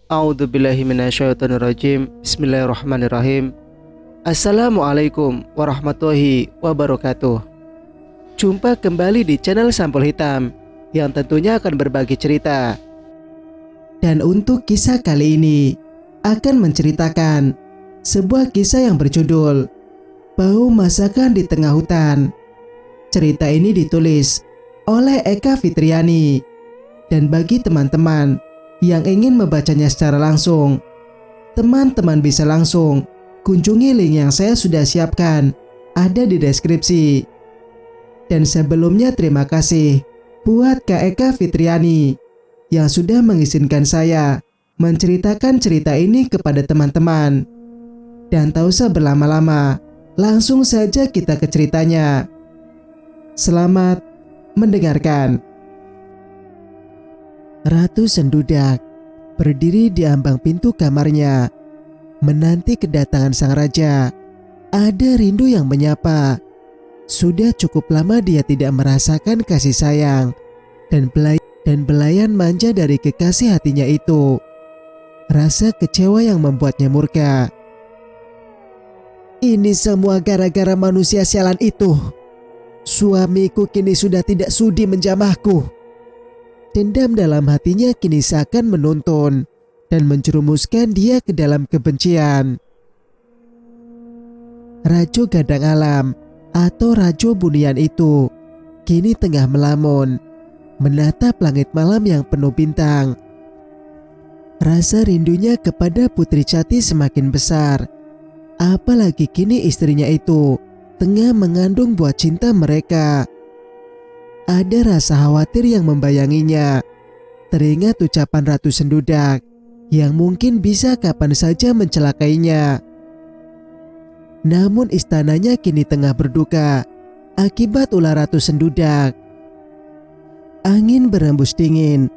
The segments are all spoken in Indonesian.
A'udzubillahi minasyaitonirrajim. Bismillahirrahmanirrahim. Assalamualaikum warahmatullahi wabarakatuh. Jumpa kembali di channel Sampul Hitam yang tentunya akan berbagi cerita. Dan untuk kisah kali ini akan menceritakan sebuah kisah yang berjudul Bau Masakan di Tengah Hutan. Cerita ini ditulis oleh Eka Fitriani. Dan bagi teman-teman yang ingin membacanya secara langsung, teman-teman bisa langsung kunjungi link yang saya sudah siapkan, ada di deskripsi. Dan sebelumnya terima kasih buat Kak Eka Fitriani yang sudah mengizinkan saya menceritakan cerita ini kepada teman-teman. Dan tak usah berlama-lama, langsung saja kita ke ceritanya. Selamat mendengarkan. Ratu Sendudak berdiri di ambang pintu kamarnya, menanti kedatangan sang raja. Ada rindu yang menyapa. Sudah cukup lama dia tidak merasakan kasih sayang dan belayan manja dari kekasih hatinya itu. Rasa kecewa yang membuatnya murka. Ini semua gara-gara manusia sialan itu. Suamiku kini sudah tidak sudi menjamahku. Dendam dalam hatinya kini seakan menuntun dan menjerumuskan dia ke dalam kebencian. Rajo Gadang Alam atau Rajo Bunian itu kini tengah melamun, menatap langit malam yang penuh bintang. Rasa rindunya kepada Putri Cati semakin besar, apalagi kini istrinya itu tengah mengandung buah cinta mereka. Ada rasa khawatir yang membayanginya. Teringat ucapan Ratu Sendudak yang mungkin bisa kapan saja mencelakainya. Namun istananya kini tengah berduka akibat ulah Ratu Sendudak. Angin berembus dingin.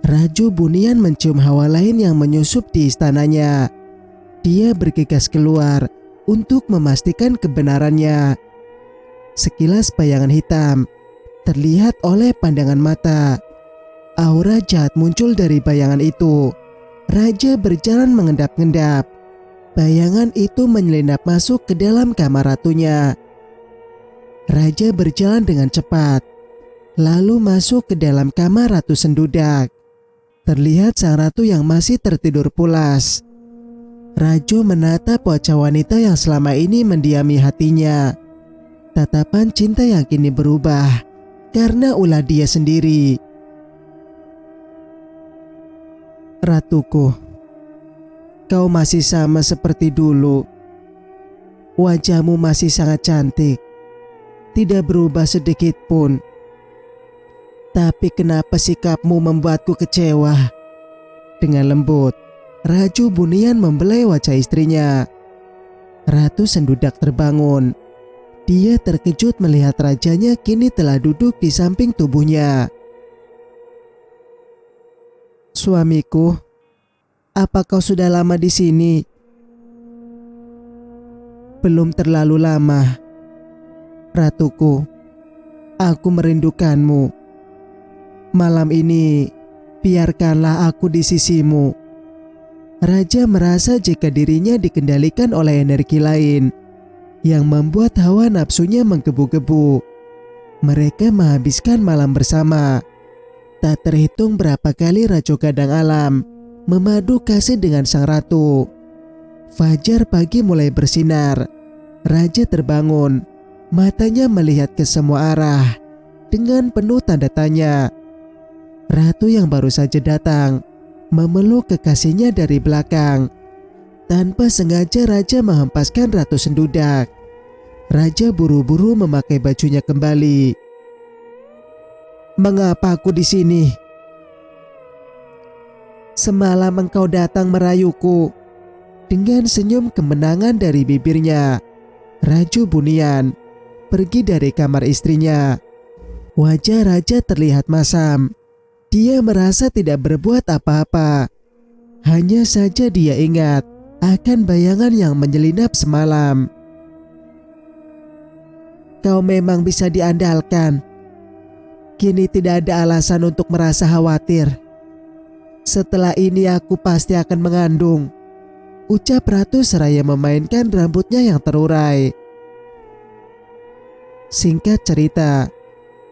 Rajo Bunian mencium hawa lain yang menyusup di istananya. Dia bergegas keluar untuk memastikan kebenarannya. Sekilas bayangan hitam terlihat oleh pandangan mata. Aura jahat muncul dari bayangan itu. Raja berjalan mengendap-endap. Bayangan itu menyelinap masuk ke dalam kamar ratunya. Raja berjalan dengan cepat, lalu masuk ke dalam kamar Ratu Sendudak. Terlihat sang ratu yang masih tertidur pulas. Rajo menatap wajah wanita yang selama ini mendiami hatinya. Tatapan cinta yang kini berubah karena ulah dia sendiri. Ratuku, kau masih sama seperti dulu. Wajahmu masih sangat cantik, tidak berubah sedikit pun. Tapi kenapa sikapmu membuatku kecewa? Dengan lembut, Rajo Bunian membelai wajah istrinya. Ratu Sendudak terbangun. Dia terkejut melihat rajanya kini telah duduk di samping tubuhnya. Suamiku, apa kau sudah lama di sini? Belum terlalu lama. Ratuku, aku merindukanmu. Malam ini, biarkanlah aku di sisimu. Raja merasa jika dirinya dikendalikan oleh energi lain yang membuat hawa nafsunya menggebu-gebu. Mereka menghabiskan malam bersama. Tak terhitung berapa kali Rajo Gadang Alam memadu kasih dengan sang ratu. Fajar pagi mulai bersinar. Raja terbangun, matanya melihat ke semua arah dengan penuh tanda tanya. Ratu yang baru saja datang memeluk kekasihnya dari belakang. Tanpa sengaja Raja menghempaskan Ratu Sendudak. Raja buru-buru memakai bajunya kembali. Mengapa aku di sini? Semalam engkau datang merayuku. Dengan senyum kemenangan dari bibirnya, Rajo Bunian pergi dari kamar istrinya. Wajah Raja terlihat masam. Dia merasa tidak berbuat apa-apa. Hanya saja dia ingat akan bayangan yang menyelinap semalam. Kau memang bisa diandalkan. Kini tidak ada alasan untuk merasa khawatir. Setelah ini aku pasti akan mengandung, ucap Ratu seraya memainkan rambutnya yang terurai. Singkat cerita,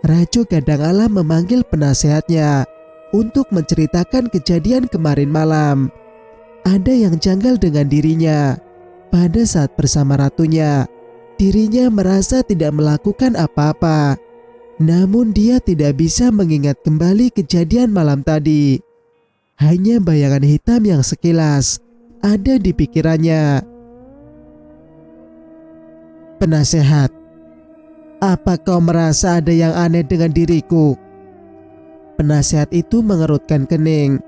Raju kadangkala memanggil penasehatnya untuk menceritakan kejadian kemarin malam. Ada yang janggal dengan dirinya. Pada saat bersama ratunya, dirinya merasa tidak melakukan apa-apa. Namun dia tidak bisa mengingat kembali kejadian malam tadi. Hanya bayangan hitam yang sekilas ada di pikirannya. Penasehat, apa kau merasa ada yang aneh dengan diriku? Penasehat itu mengerutkan kening.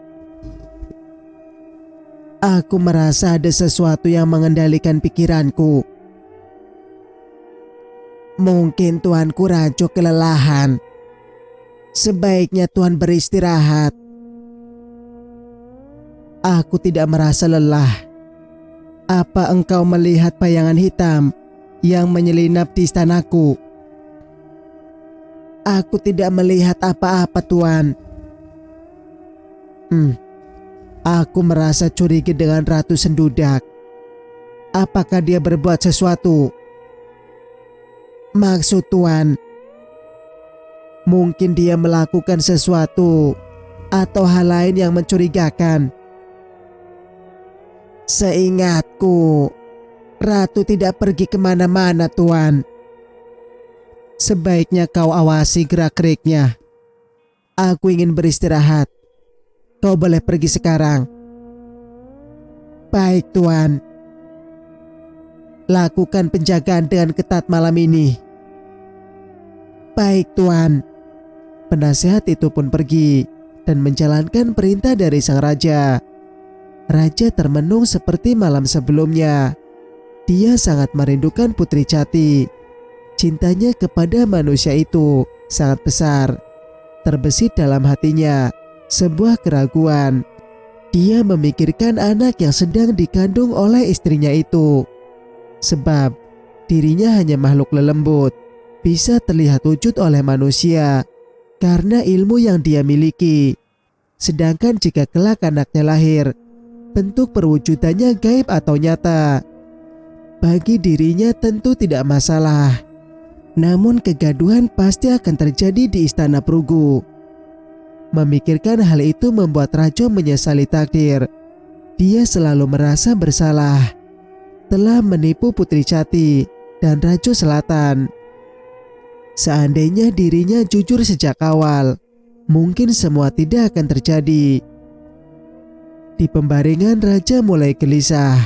Aku merasa ada sesuatu yang mengendalikan pikiranku. Mungkin Tuanku Raju kelelahan. Sebaiknya Tuan beristirahat. Aku tidak merasa lelah. Apa engkau melihat bayangan hitam yang menyelinap di istanaku? Aku tidak melihat apa-apa, Tuan. Aku merasa curiga dengan Ratu Sendudak. Apakah dia berbuat sesuatu? Maksud Tuan, mungkin dia melakukan sesuatu atau hal lain yang mencurigakan. Seingatku, Ratu tidak pergi kemana-mana, Tuan. Sebaiknya kau awasi gerak-geriknya. Aku ingin beristirahat. Kau boleh pergi sekarang. Baik, Tuan. Lakukan penjagaan dengan ketat malam ini. Baik, Tuan. Penasehat itu pun pergi dan menjalankan perintah dari sang raja. Raja termenung seperti malam sebelumnya. Dia sangat merindukan Putri Jati. Cintanya kepada manusia itu sangat besar. Terbesit dalam hatinya sebuah keraguan. Dia memikirkan anak yang sedang dikandung oleh istrinya itu. Sebab dirinya hanya makhluk lelembut, bisa terlihat wujud oleh manusia karena ilmu yang dia miliki. Sedangkan jika kelak anaknya lahir, bentuk perwujudannya gaib atau nyata, bagi dirinya tentu tidak masalah. Namun kegaduhan pasti akan terjadi di istana Prugu. Memikirkan hal itu membuat Rajo menyesali takdir. Dia selalu merasa bersalah telah menipu Putri Jati dan Rajo Selatan. Seandainya dirinya jujur sejak awal, mungkin semua tidak akan terjadi. Di pembaringan Raja mulai gelisah.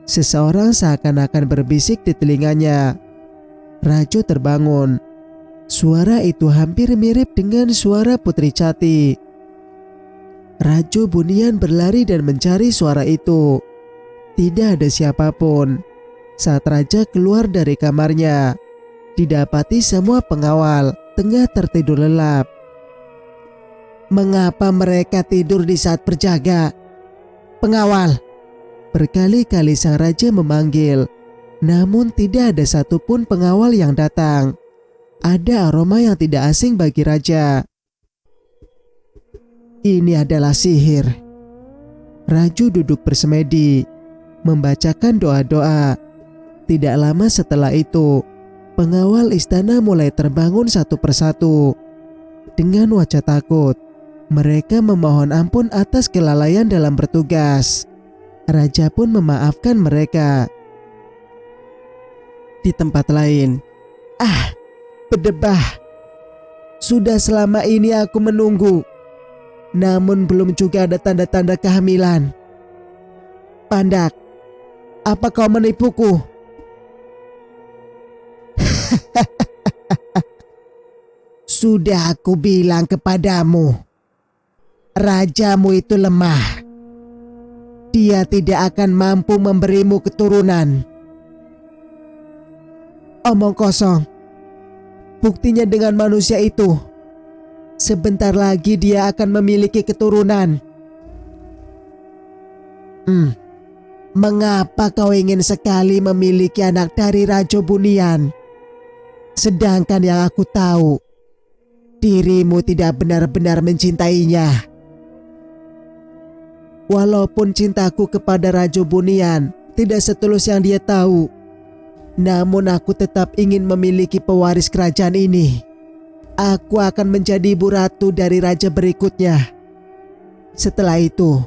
Seseorang seakan-akan berbisik di telinganya. Rajo terbangun. Suara itu hampir mirip dengan suara Putri Jati. Rajo Bunian berlari dan mencari suara itu. Tidak ada siapapun. Saat Raja keluar dari kamarnya, didapati semua pengawal tengah tertidur lelap. Mengapa mereka tidur di saat berjaga? Pengawal! Berkali-kali sang raja memanggil, namun tidak ada satupun pengawal yang datang. Ada aroma yang tidak asing bagi raja. Ini adalah sihir. Raju duduk bersemedi, membacakan doa-doa. Tidak lama setelah itu, pengawal istana mulai terbangun satu persatu. Dengan wajah takut, mereka memohon ampun atas kelalaian dalam bertugas. Raja pun memaafkan mereka. Di tempat lain, berdebah. Sudah selama ini aku menunggu, namun belum juga ada tanda-tanda kehamilan. Pandak, apa kau menipuku? Sudah aku bilang kepadamu, rajamu itu lemah. Dia tidak akan mampu memberimu keturunan. Omong kosong. Buktinya dengan manusia itu. Sebentar lagi dia akan memiliki keturunan. Mengapa kau ingin sekali memiliki anak dari Rajo Bunian? Sedangkan yang aku tahu, dirimu tidak benar-benar mencintainya. Walaupun cintaku kepada Raja Bunian tidak setulus yang dia tahu, namun aku tetap ingin memiliki pewaris kerajaan ini. Aku akan menjadi ibu ratu dari raja berikutnya. Setelah itu,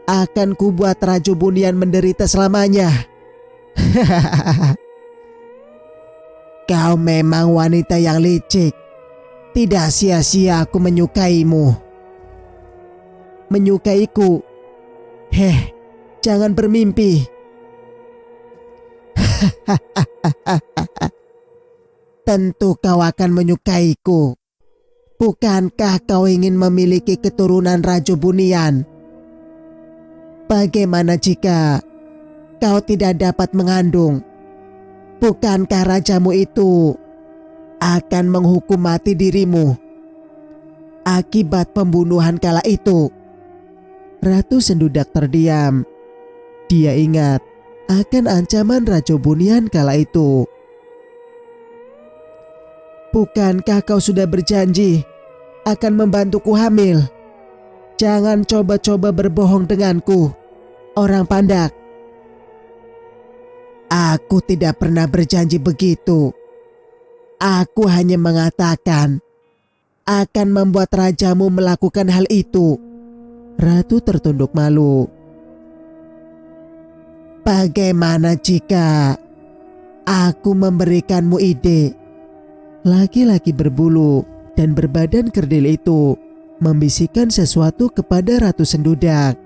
akan kubuat Raja Bunian menderita selamanya. Kau memang wanita yang licik. Tidak sia-sia aku menyukaimu. Menyukaiku? Jangan bermimpi. Tentu kau akan menyukaiku. Bukankah kau ingin memiliki keturunan Raja Bunian? Bagaimana jika kau tidak dapat mengandung? Bukankah rajamu itu akan menghukum mati dirimu akibat pembunuhan kala itu? Ratu Sendudak terdiam. Dia ingat akan ancaman Raja Bunian kala itu. Bukankah kau sudah berjanji akan membantuku hamil? Jangan coba-coba berbohong denganku, orang Pandak. Aku tidak pernah berjanji begitu. Aku hanya mengatakan akan membuat rajamu melakukan hal itu. Ratu tertunduk malu. Bagaimana jika aku memberikanmu ide? Laki-laki berbulu dan berbadan kerdil itu membisikkan sesuatu kepada Ratu Sendudak.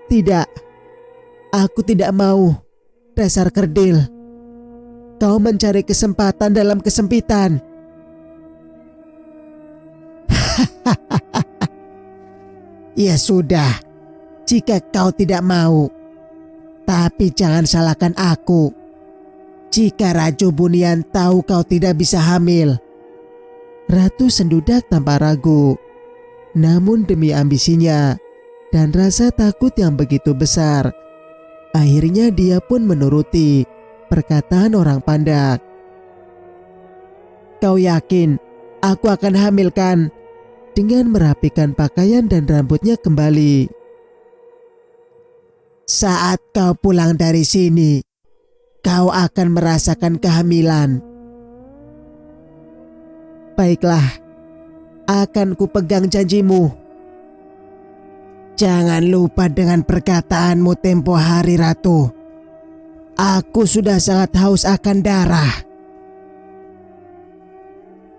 Tidak, aku tidak mau, dasar kerdil. Kau mencari kesempatan dalam kesempitan. Ya sudah, jika kau tidak mau, tapi jangan salahkan aku. Jika Raja Bunian tahu kau tidak bisa hamil. Ratu Sendudak tanpa ragu. Namun demi ambisinya dan rasa takut yang begitu besar, akhirnya dia pun menuruti perkataan orang Pandak. Kau yakin aku akan hamilkan? Dengan merapikan pakaian dan rambutnya kembali. Saat kau pulang dari sini, kau akan merasakan kehamilan. Baiklah, akan kupegang janjimu. Jangan lupa dengan perkataanmu tempo hari, Ratu. Aku sudah sangat haus akan darah.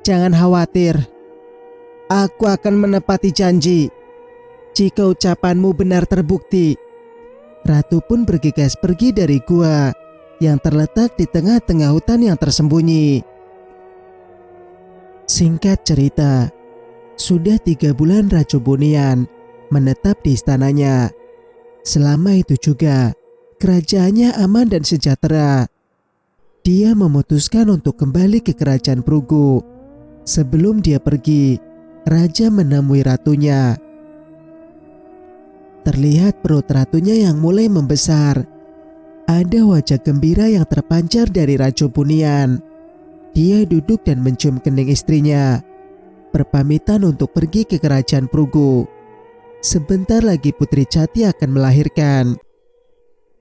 Jangan khawatir, aku akan menepati janji. Jika ucapanmu benar terbukti. Ratu pun bergegas pergi dari gua yang terletak di tengah-tengah hutan yang tersembunyi. Singkat cerita, sudah 3 bulan Raja Bunian menetap di istananya. Selama itu juga, kerajaannya aman dan sejahtera. Dia memutuskan untuk kembali ke kerajaan Prugu. Sebelum dia pergi, Raja menemui ratunya. Terlihat perut ratunya yang mulai membesar. Ada wajah gembira yang terpancar dari Raja Bunian. Dia duduk dan mencium kening istrinya, berpamitan untuk pergi ke kerajaan Prugu. Sebentar lagi Putri Cati akan melahirkan.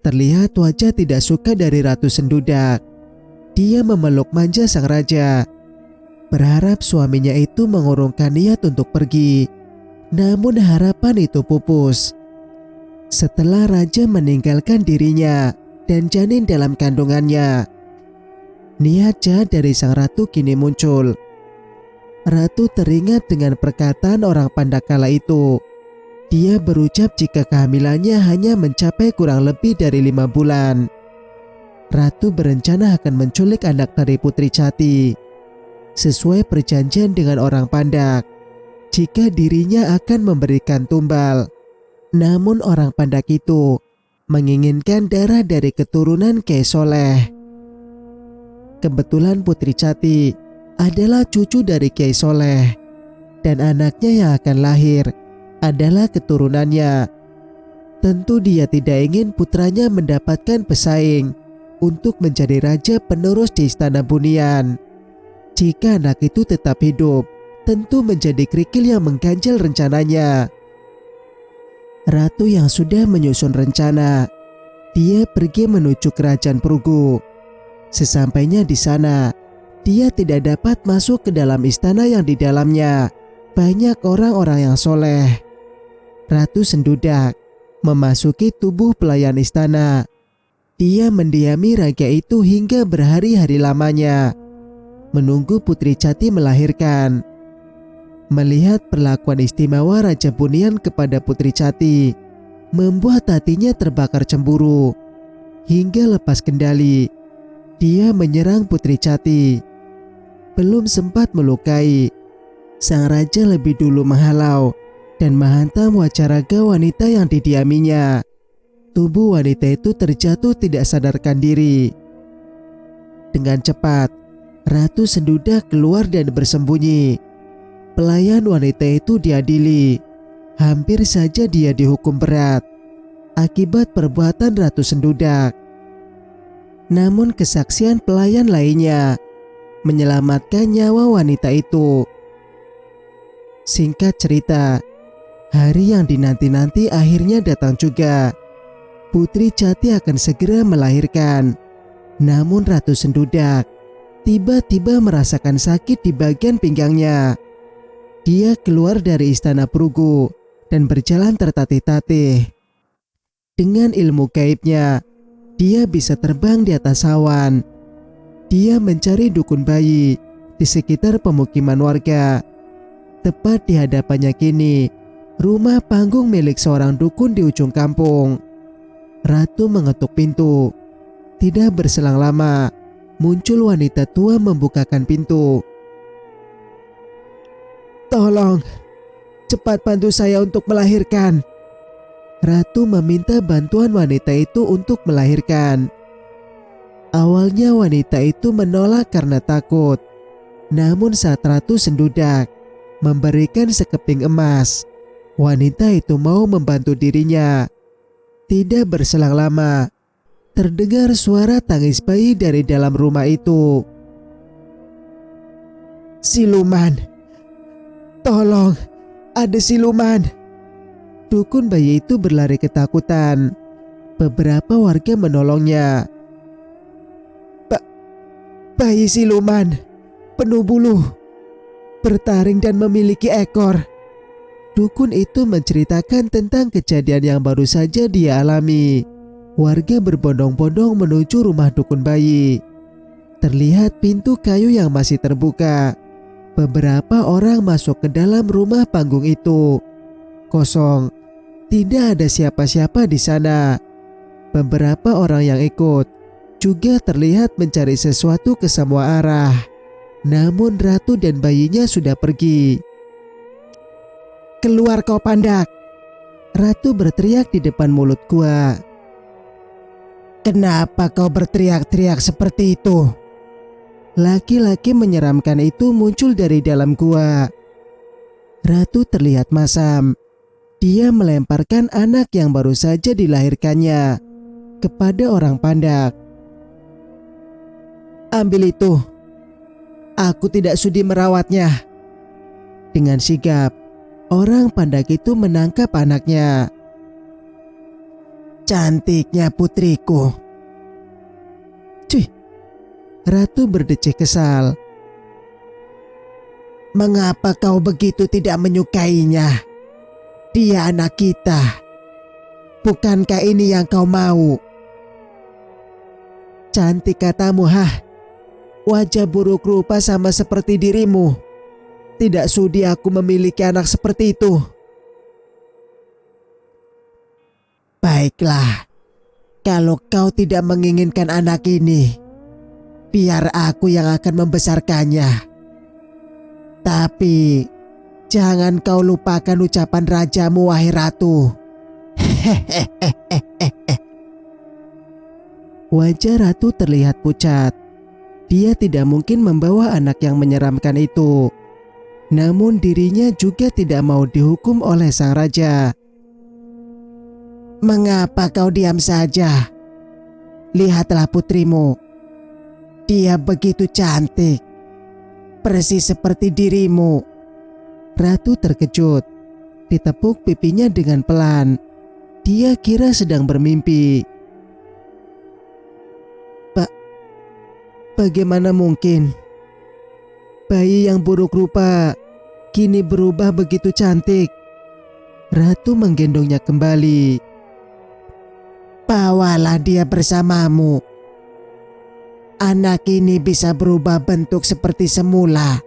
Terlihat wajah tidak suka dari Ratu Sendudak. Dia memeluk manja sang raja, berharap suaminya itu mengurungkan niat untuk pergi. Namun harapan itu pupus. Setelah raja meninggalkan dirinya dan janin dalam kandungannya, niat jahat dari sang ratu kini muncul. Ratu teringat dengan perkataan orang Pandak kala itu. Dia berucap jika kehamilannya hanya mencapai kurang lebih dari 5 bulan. Ratu berencana akan menculik anak dari Putri Cati, sesuai perjanjian dengan orang Pandak, jika dirinya akan memberikan tumbal. Namun orang Pandak itu menginginkan darah dari keturunan Kyai Soleh. Kebetulan Putri Cati adalah cucu dari Kyai Soleh, dan anaknya yang akan lahir adalah keturunannya. Tentu dia tidak ingin putranya mendapatkan pesaing untuk menjadi raja penerus di Istana Bunian. Jika anak itu tetap hidup, tentu menjadi kerikil yang mengganjal rencananya. Ratu yang sudah menyusun rencana, dia pergi menuju kerajaan Prugu. Sesampainya di sana, dia tidak dapat masuk ke dalam istana yang di dalamnya banyak orang-orang yang soleh. Ratu Sendudak memasuki tubuh pelayan istana. Dia mendiami raga itu hingga berhari-hari lamanya, menunggu Putri Cati melahirkan. Melihat perlakuan istimewa Raja Bunian kepada Putri Cati membuat hatinya terbakar cemburu. Hingga lepas kendali, dia menyerang Putri Cati. Belum sempat melukai, sang raja lebih dulu menghalau dan menghantam wajah raga wanita yang didiaminya. Tubuh wanita itu terjatuh tidak sadarkan diri. Dengan cepat, Ratu Sendudak keluar dan bersembunyi. Pelayan wanita itu diadili. Hampir saja dia dihukum berat akibat perbuatan Ratu Sendudak. Namun kesaksian pelayan lainnya menyelamatkan nyawa wanita itu. Singkat cerita, hari yang dinanti-nanti akhirnya datang juga. Putri Cati akan segera melahirkan. Namun Ratu Sendudak tiba-tiba merasakan sakit di bagian pinggangnya. Dia keluar dari istana Prugu dan berjalan tertatih-tatih. Dengan ilmu gaibnya, dia bisa terbang di atas awan. Dia mencari dukun bayi di sekitar pemukiman warga. Tepat di hadapannya kini, rumah panggung milik seorang dukun di ujung kampung. Ratu mengetuk pintu. Tidak berselang lama, muncul wanita tua membukakan pintu. "Tolong, cepat bantu saya untuk melahirkan." Ratu meminta bantuan wanita itu untuk melahirkan. Awalnya wanita itu menolak karena takut. Namun saat Ratu Sendudak memberikan sekeping emas, wanita itu mau membantu dirinya. Tidak berselang lama, terdengar suara tangis bayi dari dalam rumah itu. "Siluman! Tolong, ada siluman!" Dukun bayi itu berlari ketakutan. Beberapa warga menolongnya. Bayi siluman, penuh bulu, bertaring dan memiliki ekor." Dukun itu menceritakan tentang kejadian yang baru saja dia alami. Warga berbondong-bondong menuju rumah dukun bayi. Terlihat pintu kayu yang masih terbuka. Beberapa orang masuk ke dalam rumah panggung itu. Kosong, tidak ada siapa-siapa di sana. Beberapa orang yang ikut juga terlihat mencari sesuatu ke semua arah. Namun ratu dan bayinya sudah pergi. "Keluar kau pandak!" Ratu berteriak di depan mulut gua. "Kenapa kau berteriak-teriak seperti itu?" Laki-laki menyeramkan itu muncul dari dalam gua. Ratu terlihat masam. Dia melemparkan anak yang baru saja dilahirkannya kepada orang pandak. "Ambil itu. Aku tidak sudi merawatnya." Dengan sigap, orang pandak itu menangkap anaknya. "Cantiknya putriku." Cuy, Ratu berdecak kesal. "Mengapa kau begitu tidak menyukainya? Dia anak kita. Bukankah ini yang kau mau?" "Cantik katamu, hah? Wajah buruk rupa sama seperti dirimu. Tidak sudi aku memiliki anak seperti itu." "Baiklah, kalau kau tidak menginginkan anak ini, biar aku yang akan membesarkannya. Tapi jangan kau lupakan ucapan rajamu, wahai ratu." Wajah ratu terlihat pucat. Dia tidak mungkin membawa anak yang menyeramkan itu. Namun dirinya juga tidak mau dihukum oleh sang raja. "Mengapa kau diam saja? Lihatlah putrimu. Dia begitu cantik, persis seperti dirimu. Ratu terkejut. Ditepuk pipinya dengan pelan. Dia kira sedang bermimpi. Bagaimana mungkin? Bayi yang buruk rupa kini berubah begitu cantik. Ratu menggendongnya kembali. Bawalah dia bersamamu. Anak ini bisa berubah bentuk seperti semula.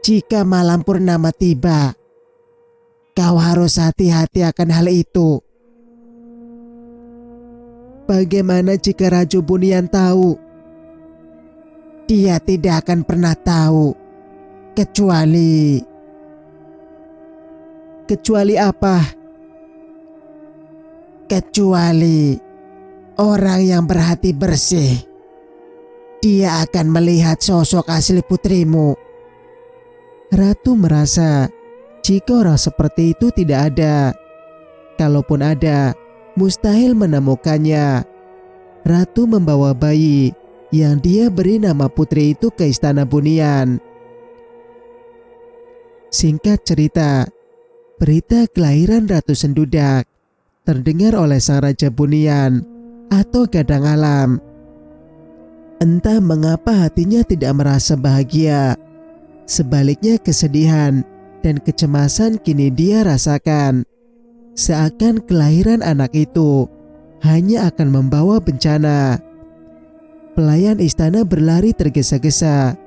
Jika malam purnama tiba, kau harus hati-hati akan hal itu. Bagaimana jika Raja Bunian tahu? Dia tidak akan pernah tahu. Kecuali apa? Kecuali orang yang berhati bersih. Dia akan melihat sosok asli putrimu. Ratu merasa jika orang seperti itu tidak ada. Kalaupun ada, mustahil menemukannya. Ratu membawa bayi yang dia beri nama putri itu ke istana Bunian. Singkat cerita, berita kelahiran Ratu Sendudak terdengar oleh sang Raja Bunian atau Gadang Alam. Entah mengapa hatinya tidak merasa bahagia. Sebaliknya kesedihan dan kecemasan kini dia rasakan. Seakan kelahiran anak itu hanya akan membawa bencana. Pelayan istana berlari tergesa-gesa,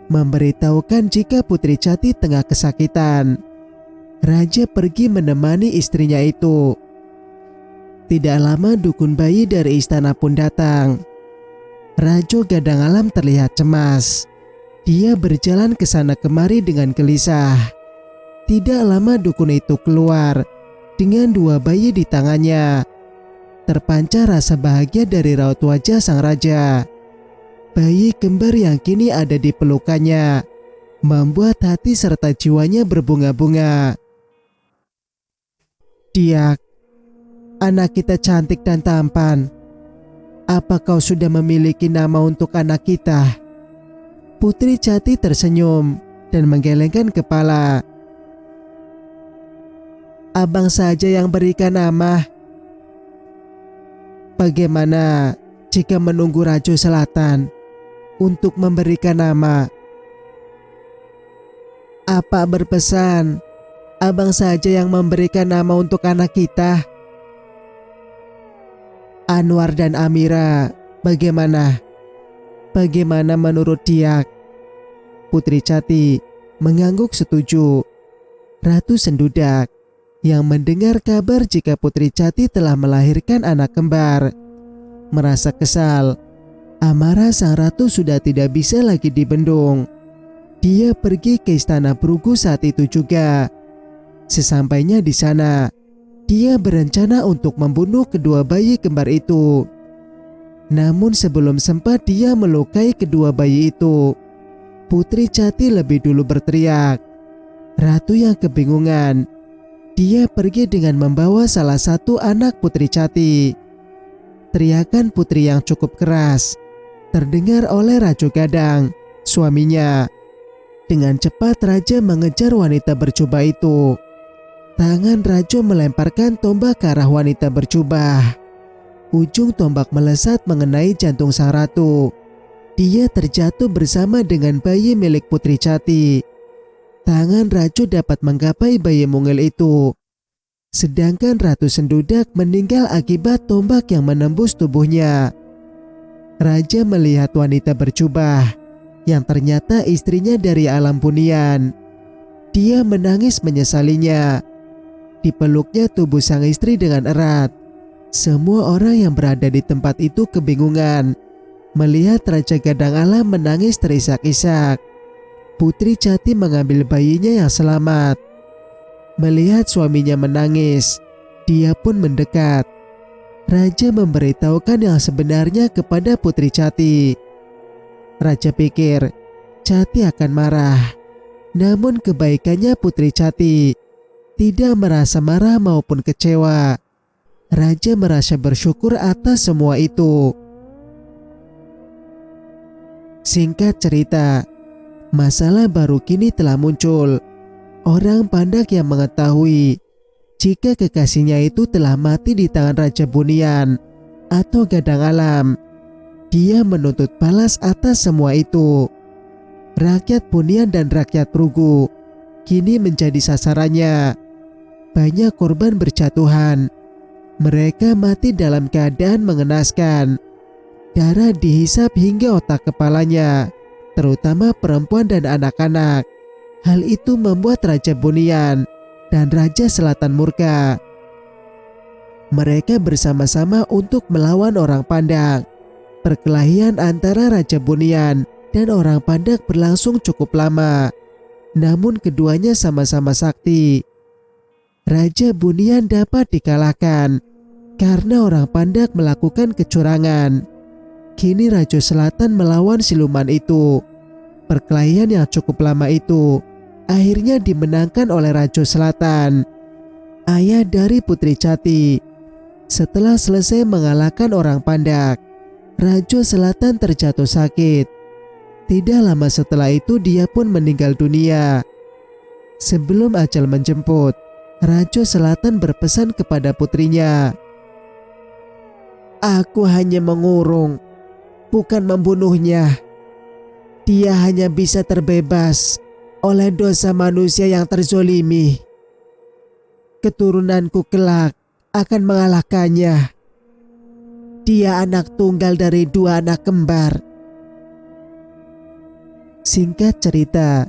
memberitahukan jika Putri Cati tengah kesakitan. Raja pergi menemani istrinya itu. Tidak lama dukun bayi dari istana pun datang. Raja Gadang Alam terlihat cemas. Dia berjalan ke sana kemari dengan gelisah. Tidak lama dukun itu keluar dengan 2 bayi di tangannya. Terpancar rasa bahagia dari raut wajah sang raja. Bayi kembar yang kini ada di pelukannya membuat hati serta jiwanya berbunga-bunga. Diak, anak kita cantik dan tampan. Apa kau sudah memiliki nama untuk anak kita? Putri Cati tersenyum dan menggelengkan kepala. Abang saja yang berikan nama. Bagaimana jika menunggu Raja Selatan untuk memberikan nama? Apa berpesan abang saja yang memberikan nama untuk anak kita? Anwar dan Amira, bagaimana? Bagaimana menurut Diak? Putri Cati mengangguk setuju. Ratu Sendudak yang mendengar kabar jika Putri Cati telah melahirkan anak kembar merasa kesal. Amarah sang ratu sudah tidak bisa lagi dibendung. Dia pergi ke istana Prugu saat itu juga. Sesampainya di sana, dia berencana untuk membunuh kedua bayi kembar itu. Namun sebelum sempat dia melukai kedua bayi itu, Putri Cati lebih dulu berteriak. Ratu yang kebingungan. Dia pergi dengan membawa salah satu anak Putri Cati. Teriakan putri yang cukup keras terdengar oleh Raja Gadang, suaminya. Dengan cepat raja mengejar wanita berjubah itu. Tangan raja melemparkan tombak ke arah wanita berjubah. Ujung tombak melesat mengenai jantung sang ratu. Dia terjatuh bersama dengan bayi milik Putri Cati. Tangan Raju dapat menggapai bayi mungil itu. Sedangkan Ratu Sendudak meninggal akibat tombak yang menembus tubuhnya. Raja melihat wanita berjubah yang ternyata istrinya dari alam bunian. Dia menangis menyesalinya. Dipeluknya tubuh sang istri dengan erat. Semua orang yang berada di tempat itu kebingungan melihat Raja Gadang Alam menangis terisak-isak. Putri Cati mengambil bayinya yang selamat. Melihat suaminya menangis, dia pun mendekat. Raja memberitahukan yang sebenarnya kepada Putri Cati. Raja pikir Cati akan marah. Namun kebaikannya Putri Cati tidak merasa marah maupun kecewa. Raja merasa bersyukur atas semua itu. Singkat cerita, masalah baru kini telah muncul. Orang Pandak yang mengetahui jika kekasihnya itu telah mati di tangan Raja Bunian atau Gadang Alam, dia menuntut balas atas semua itu. Rakyat Bunian dan rakyat Prugu kini menjadi sasarannya. Banyak korban berjatuhan. Mereka mati dalam keadaan mengenaskan. Darah dihisap hingga otak kepalanya, terutama perempuan dan anak-anak. Hal itu membuat Raja Bunian dan Raja Selatan murka. Mereka bersama-sama untuk melawan orang Pandak. Perkelahian antara Raja Bunian dan orang Pandak berlangsung cukup lama. Namun keduanya sama-sama sakti. Raja Bunian dapat dikalahkan karena orang Pandak melakukan kecurangan. Kini Raja Selatan melawan siluman itu. Perkelahian yang cukup lama itu akhirnya dimenangkan oleh Raja Selatan, ayah dari Putri Jati. Setelah selesai mengalahkan orang Pandak, Raja Selatan terjatuh sakit. Tidak lama setelah itu dia pun meninggal dunia. Sebelum ajal menjemput, Raja Selatan berpesan kepada putrinya, "Aku hanya mengurung, bukan membunuhnya. Dia hanya bisa terbebas oleh dosa manusia yang terzolimi. Keturunanku kelak akan mengalahkannya. Dia anak tunggal dari 2 anak kembar." Singkat cerita,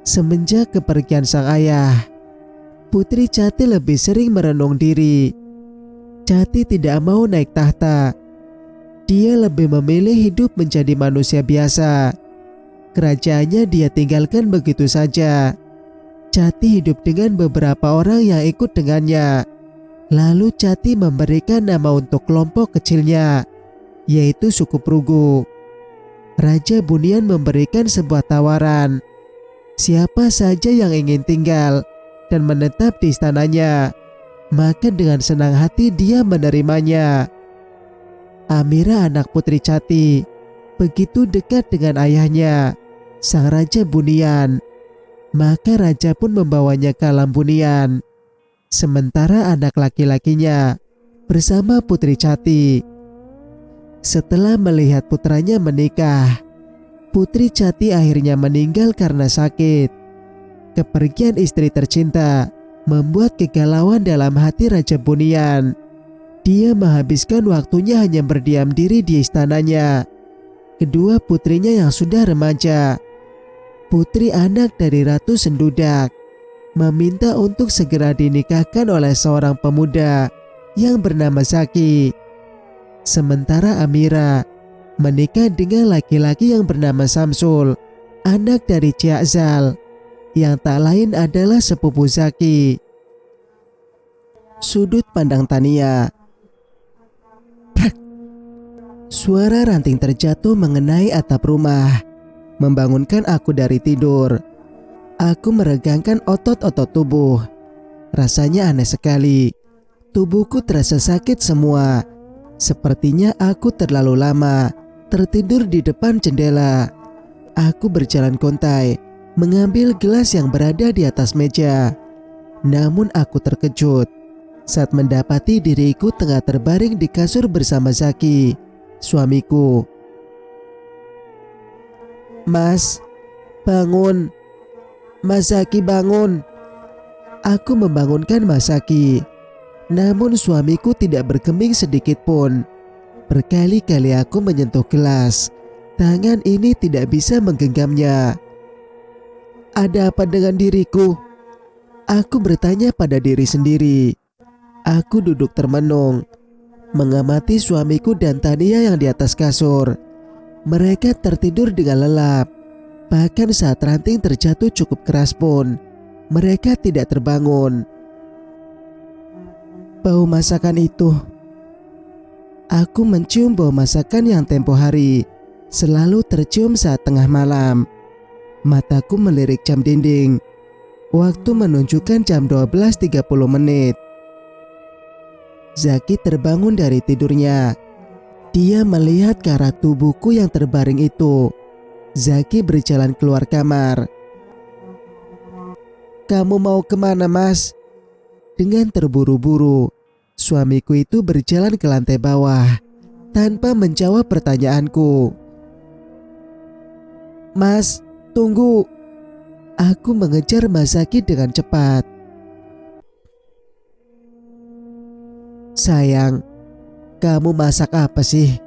semenjak kepergian sang ayah, Putri Jati lebih sering merenung diri. Jati tidak mau naik tahta. Dia lebih memilih hidup menjadi manusia biasa. Kerajaannya dia tinggalkan begitu saja. Jati hidup dengan beberapa orang yang ikut dengannya. Lalu Jati memberikan nama untuk kelompok kecilnya, yaitu suku Prugu. Raja Bunian memberikan sebuah tawaran. Siapa saja yang ingin tinggal dan menetap di istananya, maka dengan senang hati dia menerimanya. Amira, anak Putri Jati, begitu dekat dengan ayahnya, sang Raja Bunian. Maka raja pun membawanya ke alam Bunian. Sementara anak laki-lakinya bersama Putri Jati. Setelah melihat putranya menikah, Putri Jati akhirnya meninggal karena sakit. Kepergian istri tercinta membuat kegalauan dalam hati Raja Bunian. Dia menghabiskan waktunya hanya berdiam diri di istananya. Kedua putrinya yang sudah remaja, putri anak dari Ratu Sendudak, meminta untuk segera dinikahkan oleh seorang pemuda yang bernama Zaki. Sementara Amira menikah dengan laki-laki yang bernama Samsul, anak dari Ciakzal, yang tak lain adalah sepupu Zaki. Sudut pandang Tania. Suara ranting terjatuh mengenai atap rumah, membangunkan aku dari tidur. Aku meregangkan otot-otot tubuh. Rasanya aneh sekali. Tubuhku terasa sakit semua. Sepertinya aku terlalu lama tertidur di depan jendela. Aku berjalan kontai, mengambil gelas yang berada di atas meja. Namun aku terkejut saat mendapati diriku tengah terbaring di kasur bersama Zaki, suamiku. "Mas, bangun. Mas Zaki, bangun." Aku membangunkan Mas Zaki. Namun suamiku tidak bergeming sedikit pun. Berkali-kali aku menyentuh gelas. Tangan ini tidak bisa menggenggamnya. "Ada apa dengan diriku?" Aku bertanya pada diri sendiri. Aku duduk termenung, mengamati suamiku dan Tania yang di atas kasur. Mereka tertidur dengan lelap. Bahkan saat ranting terjatuh cukup keras pun, mereka tidak terbangun. Bau masakan itu. Aku mencium bau masakan yang tempo hari selalu tercium saat tengah malam. Mataku melirik jam dinding. Waktu menunjukkan jam 12.30. Zaki terbangun dari tidurnya. Dia melihat ke arah tubuhku yang terbaring itu. Zaki berjalan keluar kamar. Kamu mau kemana, Mas? Dengan terburu-buru, suamiku itu berjalan ke lantai bawah tanpa menjawab pertanyaanku. Mas, tunggu. Aku mengejar Mas Zaki dengan cepat. Sayang, kamu masak apa sih?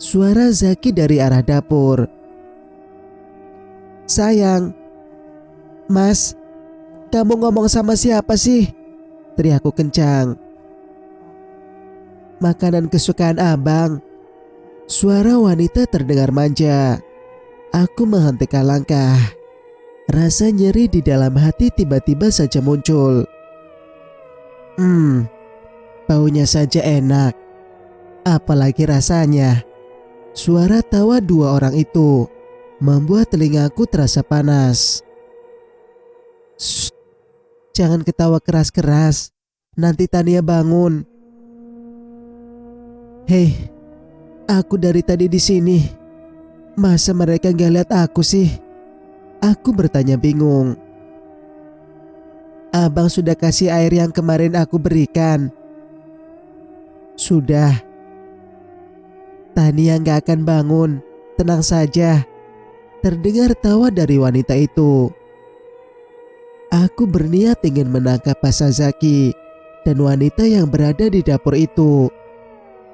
Suara Zaki dari arah dapur. Sayang, Mas, kamu ngomong sama siapa sih? Teriakku kencang. Makanan kesukaan abang. Suara wanita terdengar manja. Aku menghentikan langkah. Rasa nyeri di dalam hati tiba-tiba saja muncul. Baunya saja enak. Apalagi rasanya. Suara tawa dua orang itu membuat telingaku terasa panas. Shh, jangan ketawa keras-keras. Nanti Tania bangun. Hei, aku dari tadi di sini. Masa mereka gak lihat aku sih? Aku bertanya bingung. Abang sudah kasih air yang kemarin aku berikan? Sudah. Tania gak akan bangun. Tenang saja. Terdengar tawa dari wanita itu. Aku berniat ingin menangkap Mas Zaki dan wanita yang berada di dapur itu.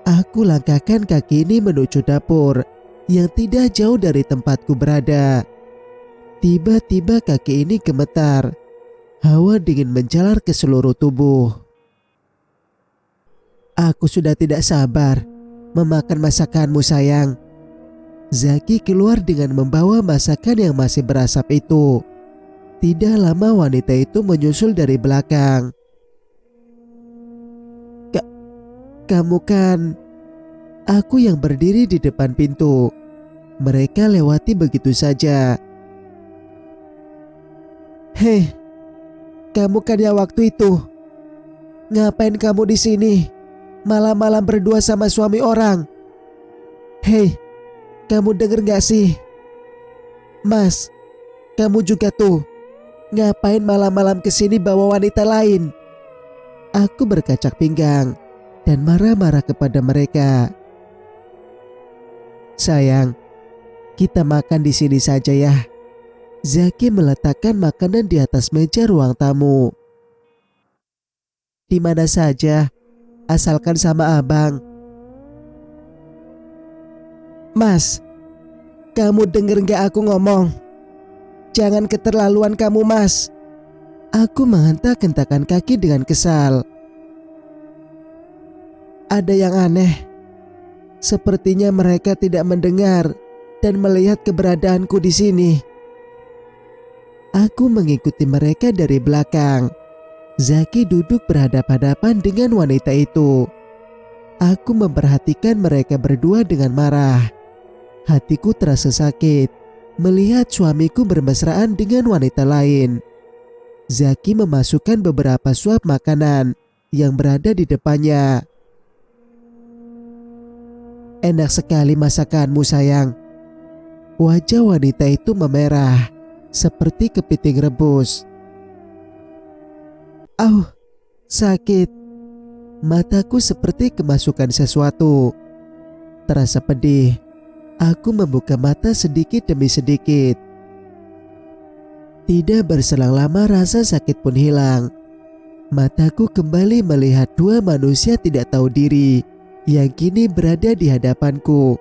Aku langkahkan kaki ini menuju dapur yang tidak jauh dari tempatku berada. Tiba-tiba kaki ini gemetar. Hawa dingin menjalar ke seluruh tubuh. Aku sudah tidak sabar memakan masakanmu, sayang. Zaki keluar dengan membawa masakan yang masih berasap itu. Tidak lama wanita itu menyusul dari belakang. Kamu kan... Aku yang berdiri di depan pintu. Mereka lewati begitu saja. Hei, kamu kan ya waktu itu. Ngapain kamu di sini? Malam-malam berdua sama suami orang. Hei, kamu denger gak sih? Mas, kamu juga tuh. Ngapain malam-malam kesini bawa wanita lain? Aku berkacak pinggang dan marah-marah kepada mereka. Sayang, kita makan di sini saja ya. Zaki meletakkan makanan di atas meja ruang tamu. Di mana saja, asalkan sama abang. Mas, kamu denger gak aku ngomong? Jangan keterlaluan kamu, Mas. Aku menghentak-hentakan kaki dengan kesal. Ada yang aneh. Sepertinya mereka tidak mendengar dan melihat keberadaanku di sini. Aku mengikuti mereka dari belakang. Zaki duduk berhadapan-hadapan dengan wanita itu. Aku memperhatikan mereka berdua dengan marah. Hatiku terasa sakit melihat suamiku bermesraan dengan wanita lain. Zaki memasukkan beberapa suap makanan yang berada di depannya. Enak sekali masakanmu, sayang. Wajah wanita itu memerah seperti kepiting rebus. Sakit. Mataku seperti kemasukan sesuatu. Terasa pedih. Aku membuka mata sedikit demi sedikit. Tidak berselang lama rasa sakit pun hilang. Mataku kembali melihat dua manusia tidak tahu diri yang kini berada di hadapanku.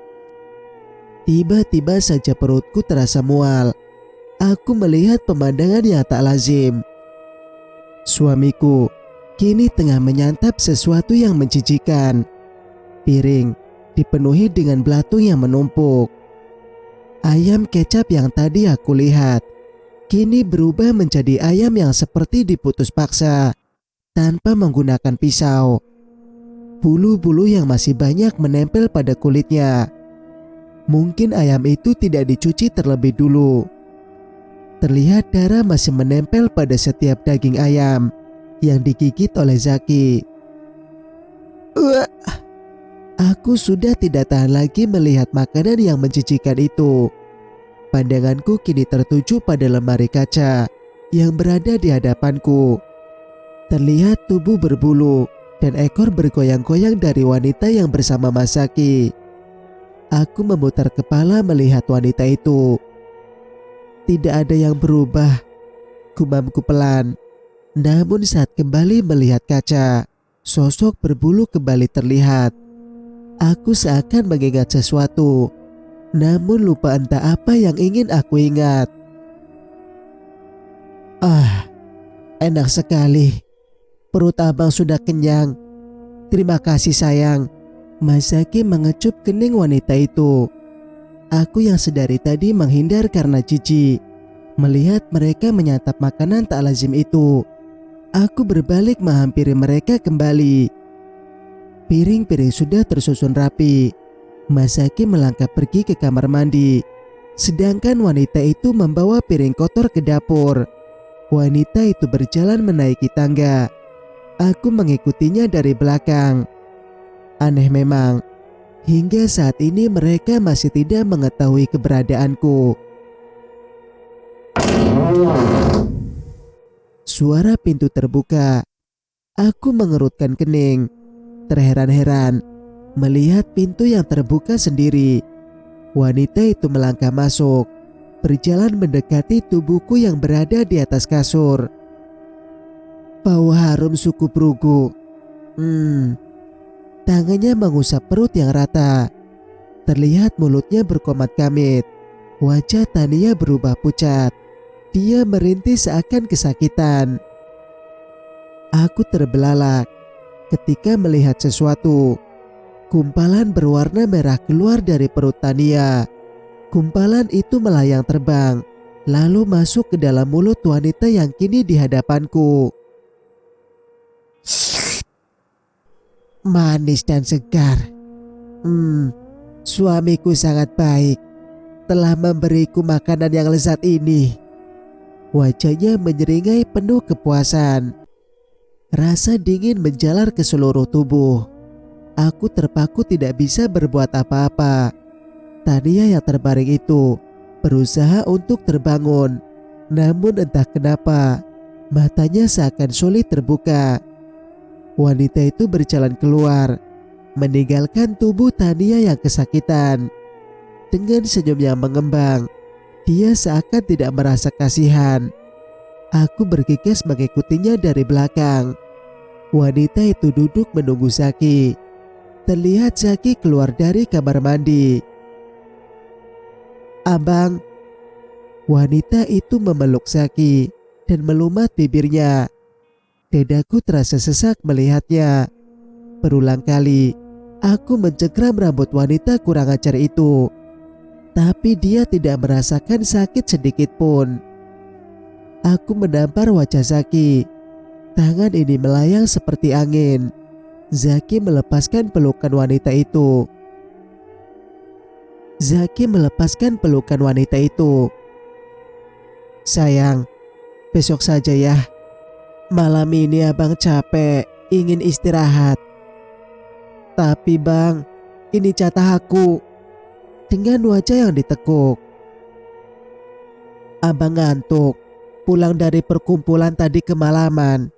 Tiba-tiba saja perutku terasa mual. Aku melihat pemandangan yang tak lazim. Suamiku kini tengah menyantap sesuatu yang menjijikan. Piring dipenuhi dengan belatung yang menumpuk. Ayam kecap yang tadi aku lihat kini berubah menjadi ayam yang seperti diputus paksa tanpa menggunakan pisau. Bulu-bulu yang masih banyak menempel pada kulitnya. Mungkin ayam itu tidak dicuci terlebih dulu. Terlihat darah masih menempel pada setiap daging ayam yang digigit oleh Zaki. Aku sudah tidak tahan lagi melihat makanan yang menjijikan itu. Pandanganku kini tertuju pada lemari kaca yang berada di hadapanku. Terlihat tubuh berbulu dan ekor bergoyang-goyang dari wanita yang bersama Masaki. Aku memutar kepala melihat wanita itu. Tidak ada yang berubah, gumamku pelan. Namun saat kembali melihat kaca, sosok berbulu kembali terlihat. Aku seakan mengingat sesuatu, namun lupa entah apa yang ingin aku ingat. Ah, enak sekali. Perut abang sudah kenyang. Terima kasih sayang. Masaki mengecup kening wanita itu. Aku yang sedari tadi menghindar karena jijik melihat mereka menyantap makanan tak lazim itu. Aku berbalik menghampiri mereka kembali. Piring-piring sudah tersusun rapi. Masaki melangkah pergi ke kamar mandi, sedangkan wanita itu membawa piring kotor ke dapur. Wanita itu berjalan menaiki tangga. Aku mengikutinya dari belakang. Aneh memang, hingga saat ini mereka masih tidak mengetahui keberadaanku. Suara pintu terbuka. Aku mengerutkan kening, terheran-heran melihat pintu yang terbuka sendiri. Wanita itu melangkah masuk, berjalan mendekati tubuhku yang berada di atas kasur. Bau harum suku Prugu. Tangannya mengusap perut yang rata. Terlihat mulutnya berkomat kamit. Wajah Tania berubah pucat. Dia merintih seakan kesakitan. Aku terbelalak ketika melihat sesuatu. Gumpalan berwarna merah keluar dari perut Tania. Gumpalan itu melayang terbang, lalu masuk ke dalam mulut wanita yang kini di hadapanku. Manis dan segar. Suamiku sangat baik, telah memberiku makanan yang lezat ini. Wajahnya menyeringai penuh kepuasan. Rasa dingin menjalar ke seluruh tubuh. Aku terpaku tidak bisa berbuat apa-apa. Tania yang terbaring itu berusaha untuk terbangun, namun entah kenapa matanya seakan sulit terbuka. Wanita itu berjalan keluar, meninggalkan tubuh Tania yang kesakitan. Dengan senyum yang mengembang, dia seakan tidak merasa kasihan. Aku bergegas mengikutinya dari belakang. Wanita itu duduk menunggu Zaki. Terlihat Zaki keluar dari kamar mandi. Abang. Wanita itu memeluk Zaki dan melumat bibirnya. Dadaku terasa sesak melihatnya. Berulang kali aku mencengkram rambut wanita kurang ajar itu, tapi dia tidak merasakan sakit sedikit pun. Aku menampar wajah Zaki. Tangan ini melayang seperti angin. Zaki melepaskan pelukan wanita itu. Sayang, besok saja ya. Malam ini abang capek, ingin istirahat. Tapi bang, ini jatah aku. Dengan wajah yang ditekuk. Abang ngantuk, pulang dari perkumpulan tadi kemalaman.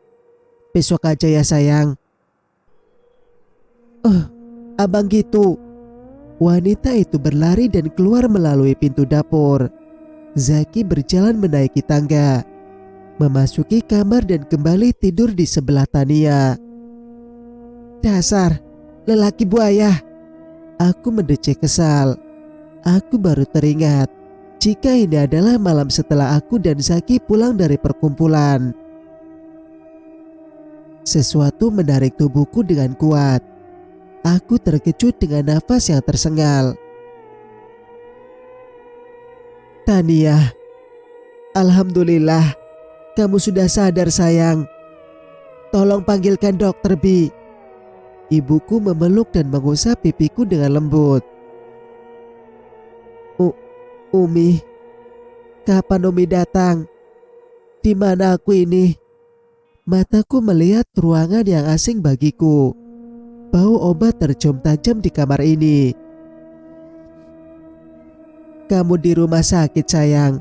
Besok aja ya sayang. Abang gitu. Wanita itu berlari dan keluar melalui pintu dapur. Zaki berjalan menaiki tangga, memasuki kamar dan kembali tidur di sebelah Tania. Dasar lelaki buaya. Aku mendecek kesal. Aku baru teringat jika ini adalah malam setelah aku dan Zaki pulang dari perkumpulan. Sesuatu menarik tubuhku dengan kuat. Aku terkejut dengan nafas yang tersengal. Tania, alhamdulillah kamu sudah sadar sayang. Tolong panggilkan dokter Bi. Ibuku memeluk dan mengusap pipiku dengan lembut. Umi, kapan Umi datang? Di mana aku ini? Mataku melihat ruangan yang asing bagiku. Bau obat tercium tajam di kamar ini. Kamu di rumah sakit sayang.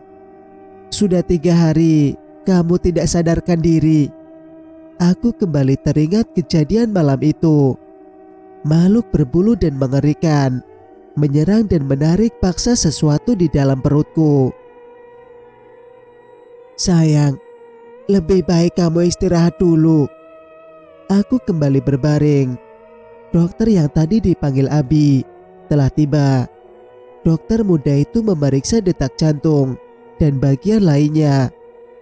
Sudah 3 hari Kamu tidak sadarkan diri. Aku kembali teringat kejadian malam itu. Makhluk berbulu dan mengerikan menyerang dan menarik paksa sesuatu di dalam perutku. Sayang, lebih baik kamu istirahat dulu. Aku kembali berbaring. Dokter yang tadi dipanggil Abi telah tiba. Dokter muda itu memeriksa detak jantung dan bagian lainnya.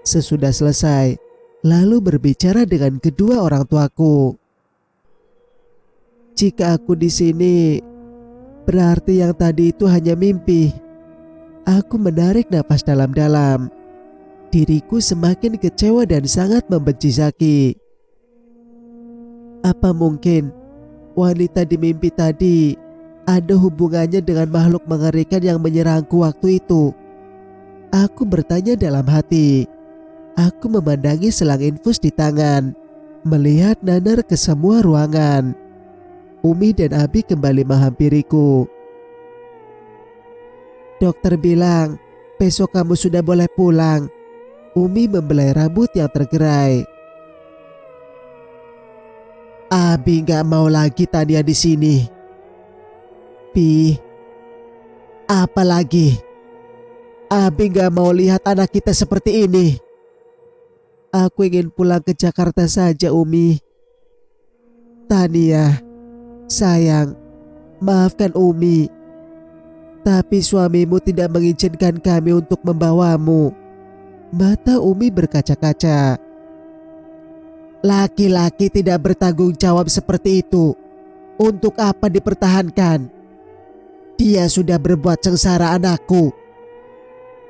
Sesudah selesai, lalu berbicara dengan kedua orang tuaku. Jika aku di sini, berarti yang tadi itu hanya mimpi. Aku menarik napas dalam-dalam. Diriku semakin kecewa dan sangat membenci Zaki. Apa mungkin wanita di mimpi tadi ada hubungannya dengan makhluk mengerikan yang menyerangku waktu itu? Aku bertanya dalam hati. Aku memandangi selang infus di tangan, melihat nanar ke semua ruangan. Umi dan Abi kembali menghampiriku. Dokter bilang, besok kamu sudah boleh pulang. Umi membelai rambut yang tergerai. Abi gak mau lagi Tania di sini. Pi, apa lagi? Abi gak mau lihat anak kita seperti ini. Aku ingin pulang ke Jakarta saja, Umi. Tania, sayang, maafkan Umi. Tapi suamimu tidak mengizinkan kami untuk membawamu. Mata Umi berkaca-kaca. Laki-laki tidak bertanggung jawab seperti itu. Untuk apa dipertahankan? Dia sudah berbuat sengsara anakku.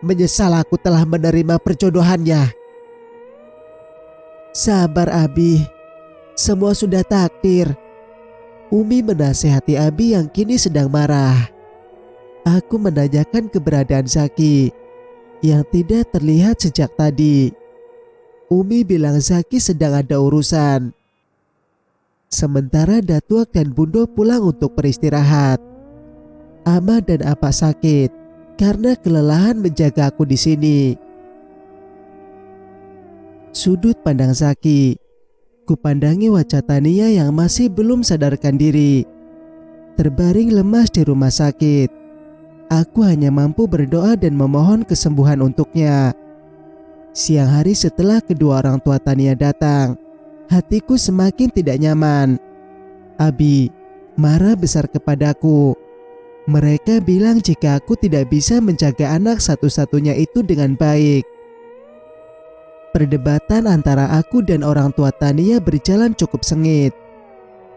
Menyesal aku telah menerima perjodohannya. Sabar Abi, semua sudah takdir. Umi menasehati Abi yang kini sedang marah. Aku menanyakan keberadaan Zaki yang tidak terlihat sejak tadi. Umi bilang Zaki sedang ada urusan. Sementara Datuak dan Bundo pulang untuk beristirahat. Ama dan Apa sakit karena kelelahan menjaga aku di sini. Sudut pandang Zaki. Kupandangi wajah Tania yang masih belum sadarkan diri. Terbaring lemas di rumah sakit. Aku hanya mampu berdoa dan memohon kesembuhan untuknya. Siang hari setelah kedua orang tua Tania datang, hatiku semakin tidak nyaman. Abi marah besar kepadaku. Mereka bilang jika aku tidak bisa menjaga anak satu-satunya itu dengan baik. Perdebatan antara aku dan orang tua Tania berjalan cukup sengit.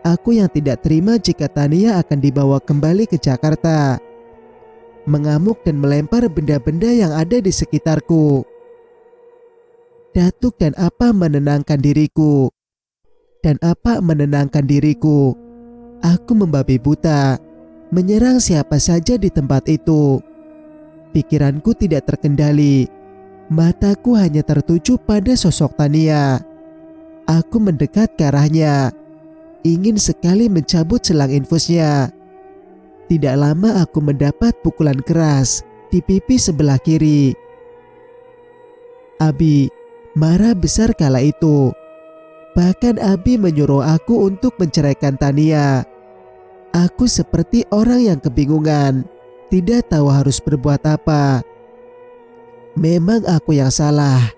Aku yang tidak terima jika Tania akan dibawa kembali ke Jakarta. Mengamuk dan melempar benda-benda yang ada di sekitarku. Datuk dan Apa menenangkan diriku. Dan Apa menenangkan diriku. Aku membabi buta, menyerang siapa saja di tempat itu. Pikiranku tidak terkendali. Mataku hanya tertuju pada sosok Tania. Aku mendekat ke arahnya, ingin sekali mencabut selang infusnya. Tidak lama aku mendapat pukulan keras di pipi sebelah kiri. Abi marah besar kala itu. Bahkan Abi menyuruh aku untuk menceraikan Tania. Aku seperti orang yang kebingungan, tidak tahu harus berbuat apa. Memang aku yang salah.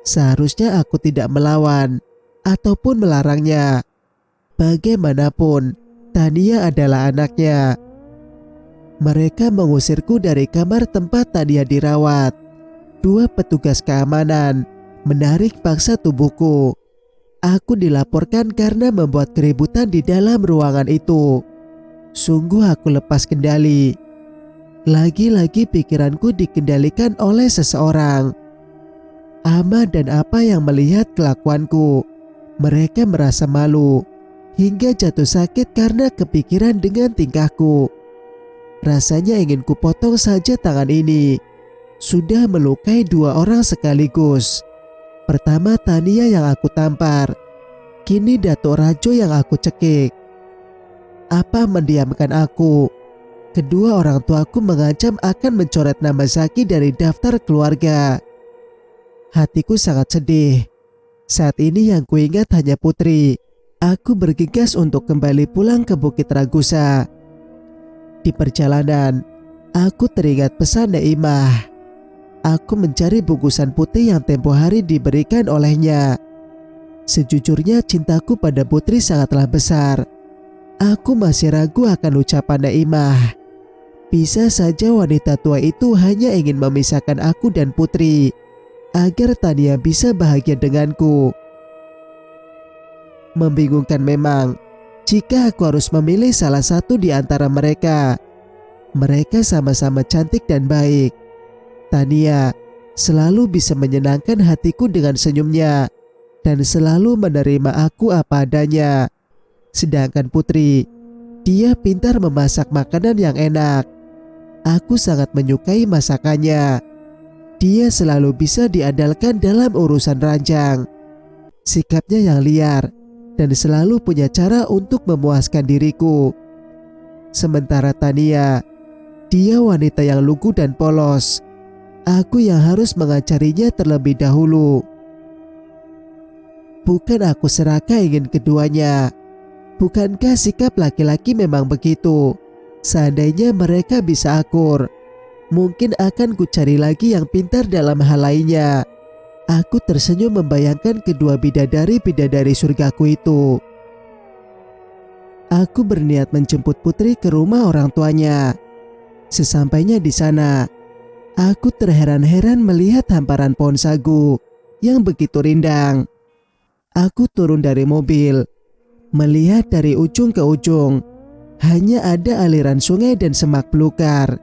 Seharusnya aku tidak melawan ataupun melarangnya. Bagaimanapun, Tania adalah anaknya. Mereka mengusirku dari kamar tempat Tania dirawat. Dua petugas keamanan menarik paksa tubuhku. Aku dilaporkan karena membuat keributan di dalam ruangan itu. Sungguh aku lepas kendali. Lagi-lagi pikiranku dikendalikan oleh seseorang. Ama dan Apa yang melihat kelakuanku. Mereka merasa malu hingga jatuh sakit karena kepikiran dengan tingkahku. Rasanya ingin kupotong saja tangan ini. Sudah melukai dua orang sekaligus. Pertama Tania yang aku tampar. Kini Datuk Rajo yang aku cekik. Apa mendiamkan aku. Kedua orang tuaku mengancam akan mencoret nama Zaki dari daftar keluarga. Hatiku sangat sedih. Saat ini yang kuingat hanya Putri. Aku bergegas untuk kembali pulang ke Bukit Ragusa. Di perjalanan, aku teringat pesan Naimah. Aku mencari bungkusan putih yang tempo hari diberikan olehnya. Sejujurnya cintaku pada Putri sangatlah besar. Aku masih ragu akan ucapan Naimah. Bisa saja wanita tua itu hanya ingin memisahkan aku dan Putri agar Tania bisa bahagia denganku. Membingungkan memang jika aku harus memilih salah satu di antara mereka. Mereka sama-sama cantik dan baik. Tania selalu bisa menyenangkan hatiku dengan senyumnya dan selalu menerima aku apa adanya. Sedangkan Putri, dia pintar memasak makanan yang enak. Aku sangat menyukai masakannya. Dia selalu bisa diandalkan dalam urusan ranjang. Sikapnya yang liar dan selalu punya cara untuk memuaskan diriku. Sementara Tania, dia wanita yang lugu dan polos. Aku yang harus mengajarinya terlebih dahulu. Bukan aku serakah ingin keduanya. Bukankah sikap laki-laki memang begitu? Seandainya mereka bisa akur, mungkin akan kucari lagi yang pintar dalam hal lainnya. Aku tersenyum membayangkan kedua bidadari-bidadari surgaku itu. Aku berniat menjemput Putri ke rumah orang tuanya. Sesampainya di sana, aku terheran-heran melihat hamparan pohon sagu yang begitu rindang. Aku turun dari mobil, melihat dari ujung ke ujung, hanya ada aliran sungai dan semak belukar.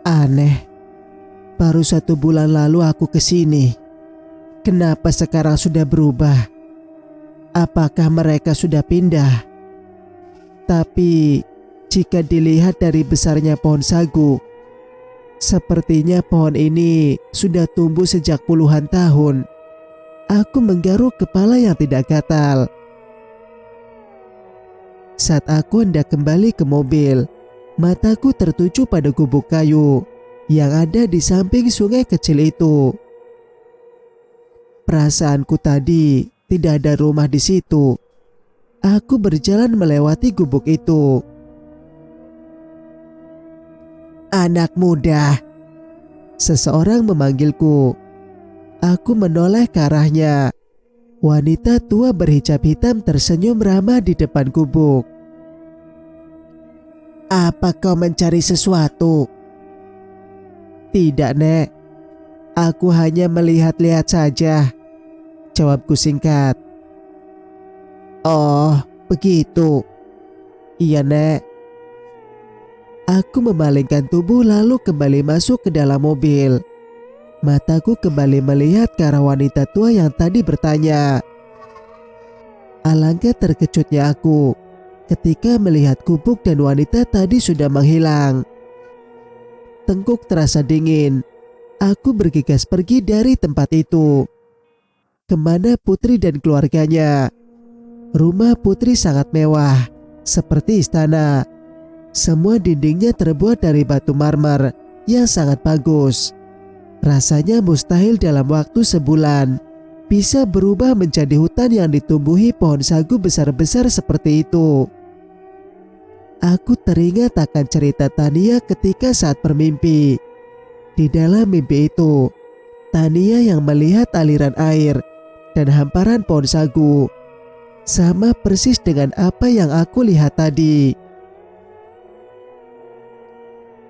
Aneh, baru 1 bulan lalu aku kesini. Kenapa sekarang sudah berubah? Apakah mereka sudah pindah? Tapi jika dilihat dari besarnya pohon sagu, sepertinya pohon ini sudah tumbuh sejak puluhan tahun. Aku menggaruk kepala yang tidak gatal. Saat aku hendak kembali ke mobil, mataku tertuju pada gubuk kayu yang ada di samping sungai kecil itu. Perasaanku tadi tidak ada rumah di situ. Aku berjalan melewati gubuk itu. Anak muda, seseorang memanggilku. Aku menoleh ke arahnya. Wanita tua berhijab hitam tersenyum ramah di depan gubuk. Apa kau mencari sesuatu? Tidak, Nek. Aku hanya melihat-lihat saja, jawabku singkat. Oh, begitu. Iya, Nek. Aku memalingkan tubuh lalu kembali masuk ke dalam mobil. Mataku kembali melihat ke arah wanita tua yang tadi bertanya. Alangkah terkejutnya aku ketika melihat gubuk dan wanita tadi sudah menghilang. Tengkuk terasa dingin. Aku bergegas pergi dari tempat itu. Kemana Putri dan keluarganya? Rumah Putri sangat mewah, seperti istana. Semua dindingnya terbuat dari batu marmer yang sangat bagus. Rasanya mustahil dalam waktu sebulan bisa berubah menjadi hutan yang ditumbuhi pohon sagu besar-besar seperti itu. Aku teringat akan cerita Tania ketika saat bermimpi. Di dalam mimpi itu, Tania yang melihat aliran air dan hamparan pohon sagu sama persis dengan apa yang aku lihat tadi.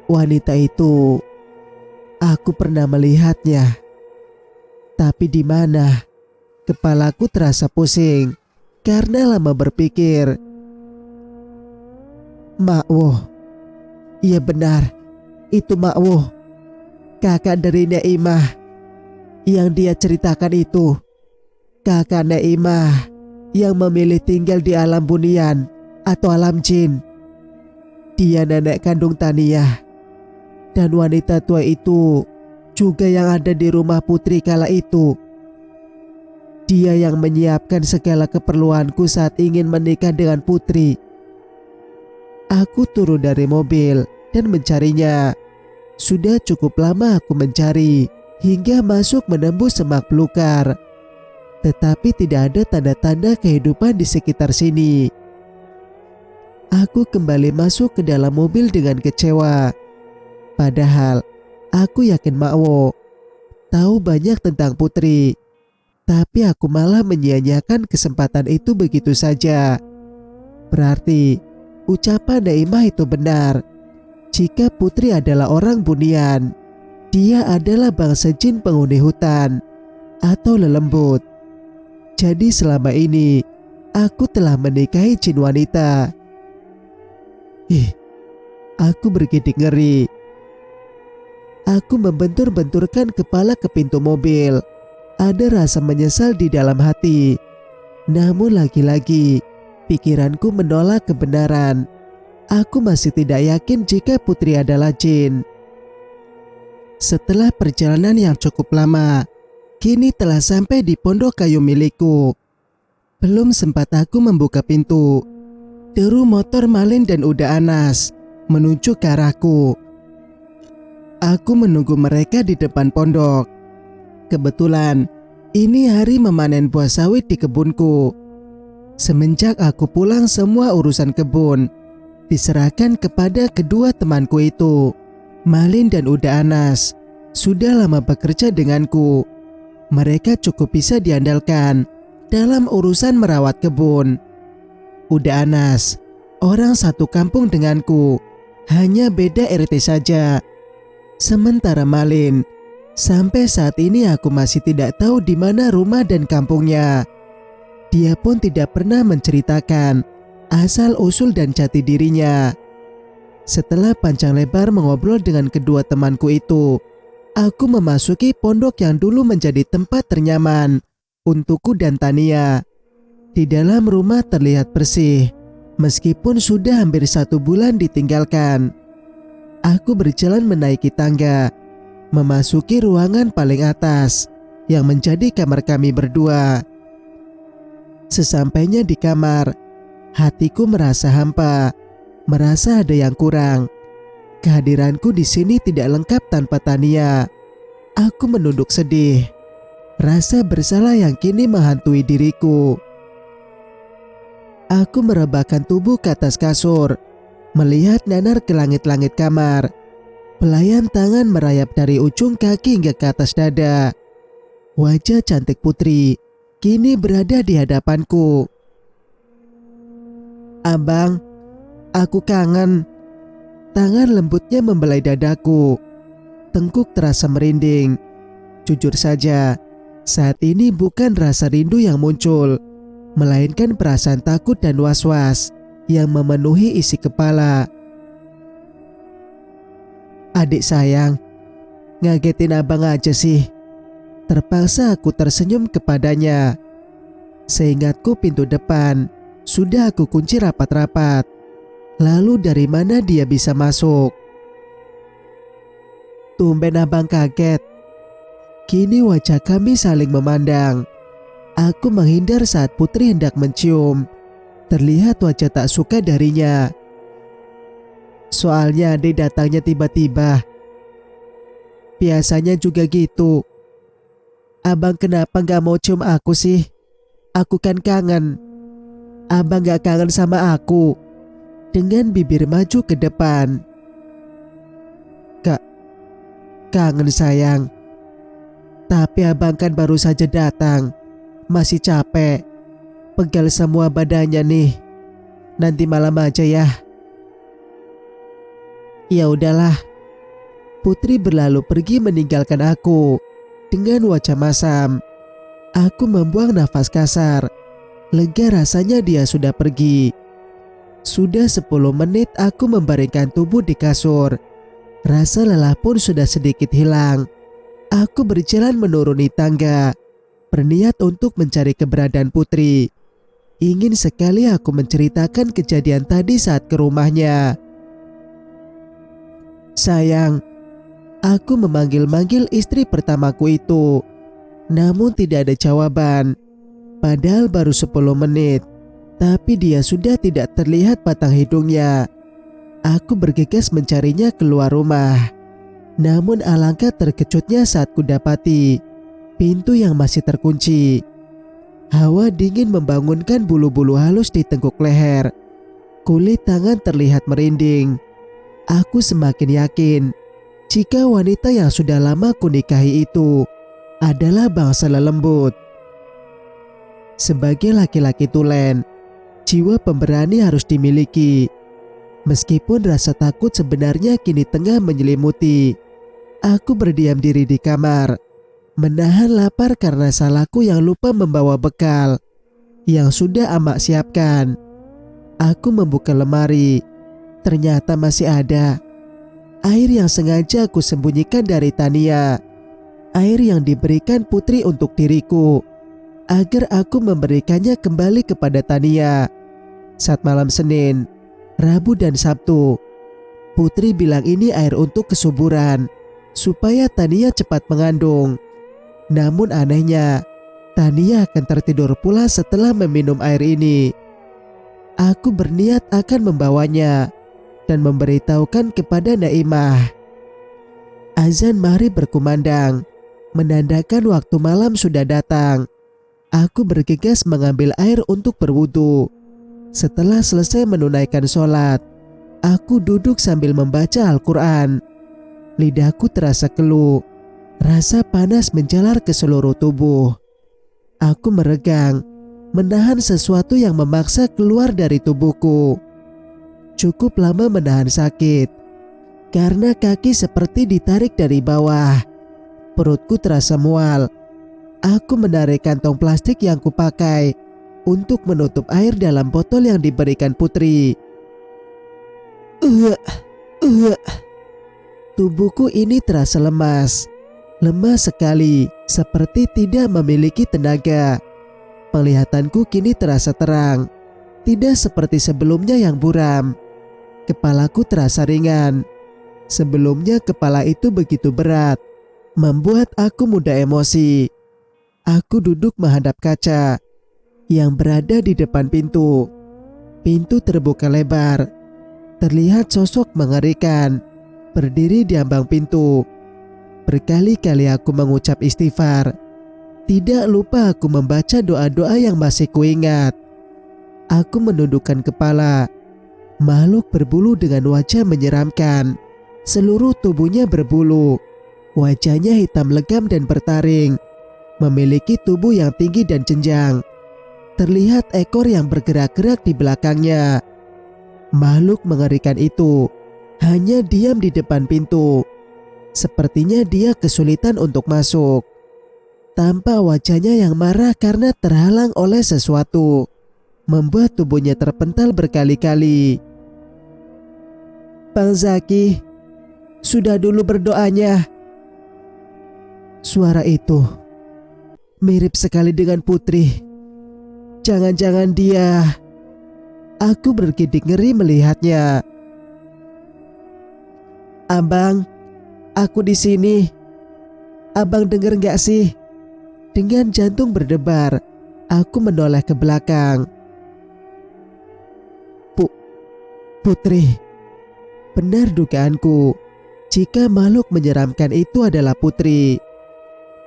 Wanita itu, aku pernah melihatnya. Tapi di mana? Kepalaku terasa pusing karena lama berpikir. Makwoh. Iya benar, itu Makwoh. Kakak dari Naimah. Yang dia ceritakan itu. Kakak Naimah yang memilih tinggal di alam bunian atau alam jin. Dia nenek kandung Tania. Dan wanita tua itu juga yang ada di rumah Putri kala itu. Dia yang menyiapkan segala keperluanku saat ingin menikah dengan Putri. Aku turun dari mobil dan mencarinya. Sudah cukup lama aku mencari, hingga masuk menembus semak belukar. Tetapi tidak ada tanda-tanda kehidupan di sekitar sini. Aku kembali masuk ke dalam mobil dengan kecewa. Padahal aku yakin Makwo tahu banyak tentang Putri. Tapi aku malah menyia-nyiakan kesempatan itu begitu saja. Berarti ucapan Naimah itu benar. Jika Putri adalah orang Bunian, dia adalah bangsa jin penghuni hutan atau lelembut. Jadi selama ini aku telah menikahi jin wanita. Aku bergidik ngeri. Aku membentur-benturkan kepala ke pintu mobil. Ada rasa menyesal di dalam hati. Namun lagi-lagi pikiranku menolak kebenaran. Aku masih tidak yakin jika Putri adalah jin. Setelah perjalanan yang cukup lama, kini telah sampai di pondok kayu milikku. Belum sempat aku membuka pintu, deru motor Malin dan Uda Anas menuju ke arahku. Aku menunggu mereka di depan pondok. Kebetulan ini hari memanen buah sawit di kebunku. Semenjak aku pulang, semua urusan kebun diserahkan kepada kedua temanku itu. Malin dan Uda Anas sudah lama bekerja denganku. Mereka cukup bisa diandalkan dalam urusan merawat kebun. Uda Anas orang satu kampung denganku, hanya beda RT saja. Sementara Malin, sampai saat ini aku masih tidak tahu di mana rumah dan kampungnya. Dia pun tidak pernah menceritakan asal-usul dan jati dirinya. Setelah panjang lebar mengobrol dengan kedua temanku itu, aku memasuki pondok yang dulu menjadi tempat ternyaman untukku dan Tania. Di dalam rumah terlihat bersih, meskipun sudah hampir 1 bulan ditinggalkan. Aku berjalan menaiki tangga, memasuki ruangan paling atas yang menjadi kamar kami berdua. Sesampainya di kamar, hatiku merasa hampa, merasa ada yang kurang. Kehadiranku di sini tidak lengkap tanpa Tania. Aku menunduk sedih, rasa bersalah yang kini menghantui diriku. Aku merebahkan tubuh ke atas kasur, melihat nanar ke langit-langit kamar. Pelayan tangan merayap dari ujung kaki hingga ke atas dada. Wajah cantik Putri kini berada di hadapanku. "Abang, aku kangen." Tangan lembutnya membelai dadaku. Tengkuk terasa merinding. Jujur saja, saat ini bukan rasa rindu yang muncul, melainkan perasaan takut dan was-was yang memenuhi isi kepala. "Adik sayang, ngagetin abang aja sih." Terpaksa aku tersenyum kepadanya. Seingatku pintu depan sudah aku kunci rapat-rapat. Lalu dari mana dia bisa masuk? Tumben abang kaget. Kini wajah kami saling memandang. Aku menghindar saat Putri hendak mencium. Terlihat wajah tak suka darinya. Soalnya adik datangnya tiba-tiba. Biasanya juga gitu. Abang kenapa gak mau cium aku sih? Aku kan kangen. Abang gak kangen sama aku? Dengan bibir maju ke depan. Kangen sayang. Tapi abang kan baru saja datang. Masih capek. Pegal semua badannya nih. Nanti malam aja ya. Ya udahlah. Putri berlalu pergi meninggalkan aku dengan wajah masam. Aku membuang nafas kasar. Lega rasanya dia sudah pergi. Sudah 10 menit aku membaringkan tubuh di kasur. Rasa lelah pun sudah sedikit hilang. Aku berjalan menuruni tangga, berniat untuk mencari keberadaan Putri. Ingin sekali aku menceritakan kejadian tadi saat ke rumahnya. Sayang, aku memanggil-manggil istri pertamaku itu, namun tidak ada jawaban. Padahal baru 10 menit, tapi dia sudah tidak terlihat batang hidungnya. Aku bergegas mencarinya keluar rumah. Namun alangkah terkejutnya saat kudapati pintu yang masih terkunci. Hawa dingin membangunkan bulu-bulu halus di tengkuk leher. Kulit tangan terlihat merinding. Aku semakin yakin jika wanita yang sudah lama kunikahi itu adalah bangsa lelembut. Sebagai laki-laki tulen, jiwa pemberani harus dimiliki. Meskipun rasa takut sebenarnya kini tengah menyelimuti, aku berdiam diri di kamar, menahan lapar karena salahku yang lupa membawa bekal yang sudah amak siapkan. Aku membuka lemari, ternyata masih ada air yang sengaja aku sembunyikan dari Tania. Air yang diberikan Putri untuk diriku, agar aku memberikannya kembali kepada Tania. Saat malam Senin, Rabu dan Sabtu, Putri bilang ini air untuk kesuburan, supaya Tania cepat mengandung. Namun anehnya, Tania akan tertidur pula setelah meminum air ini. Aku berniat akan membawanya dan memberitahukan kepada Naimah. Azan maghrib berkumandang, menandakan waktu malam sudah datang. Aku bergegas mengambil air untuk berwudu. Setelah selesai menunaikan sholat, aku duduk sambil membaca Al-Quran. Lidahku terasa keluh, rasa panas menjalar ke seluruh tubuh. Aku meregang, menahan sesuatu yang memaksa keluar dari tubuhku. Cukup lama menahan sakit, karena kaki seperti ditarik dari bawah. Perutku terasa mual. Aku menarik kantong plastik yang kupakai untuk menutup air dalam botol yang diberikan Putri. Tubuhku ini terasa lemas. Lemas sekali, seperti tidak memiliki tenaga. Penglihatanku kini terasa terang, tidak seperti sebelumnya yang buram. Kepalaku terasa ringan. Sebelumnya kepala itu begitu berat, membuat aku mudah emosi. Aku duduk menghadap kaca yang berada di depan pintu. Pintu terbuka lebar. Terlihat sosok mengerikan berdiri di ambang pintu. Berkali-kali aku mengucap istighfar. Tidak lupa aku membaca doa-doa yang masih kuingat. Aku menundukkan kepala. Makhluk berbulu dengan wajah menyeramkan. Seluruh tubuhnya berbulu. Wajahnya hitam legam dan bertaring. Memiliki tubuh yang tinggi dan jenjang. Terlihat ekor yang bergerak-gerak di belakangnya. Makhluk mengerikan itu hanya diam di depan pintu. Sepertinya dia kesulitan untuk masuk. Tampak wajahnya yang marah karena terhalang oleh sesuatu, membuat tubuhnya terpental berkali-kali. "Bang Zaki, sudah dulu berdoanya." Suara itu mirip sekali dengan Putri. Jangan-jangan dia... Aku bergidik ngeri melihatnya. "Abang, aku di sini. Abang dengar nggak sih?" Dengan jantung berdebar, aku menoleh ke belakang. Putri. Benar dugaanku. Jika makhluk menyeramkan itu adalah Putri.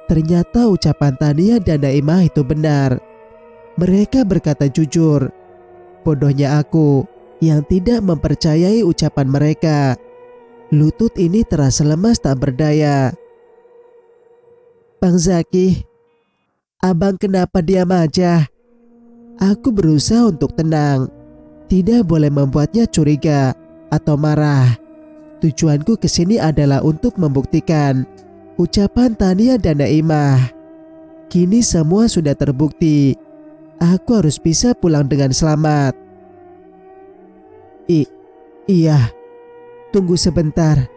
Ternyata ucapan Tania dan Naimah itu benar. Mereka berkata jujur. Bodohnya aku yang tidak mempercayai ucapan mereka. Lutut ini terasa lemas tak berdaya. "Bang Zaki, abang kenapa diam aja?" Aku berusaha untuk tenang. Tidak boleh membuatnya curiga atau marah. Tujuanku kesini adalah untuk membuktikan ucapan Tania dan Naimah. Kini semua sudah terbukti. Aku harus bisa pulang dengan selamat. Iya, tunggu sebentar.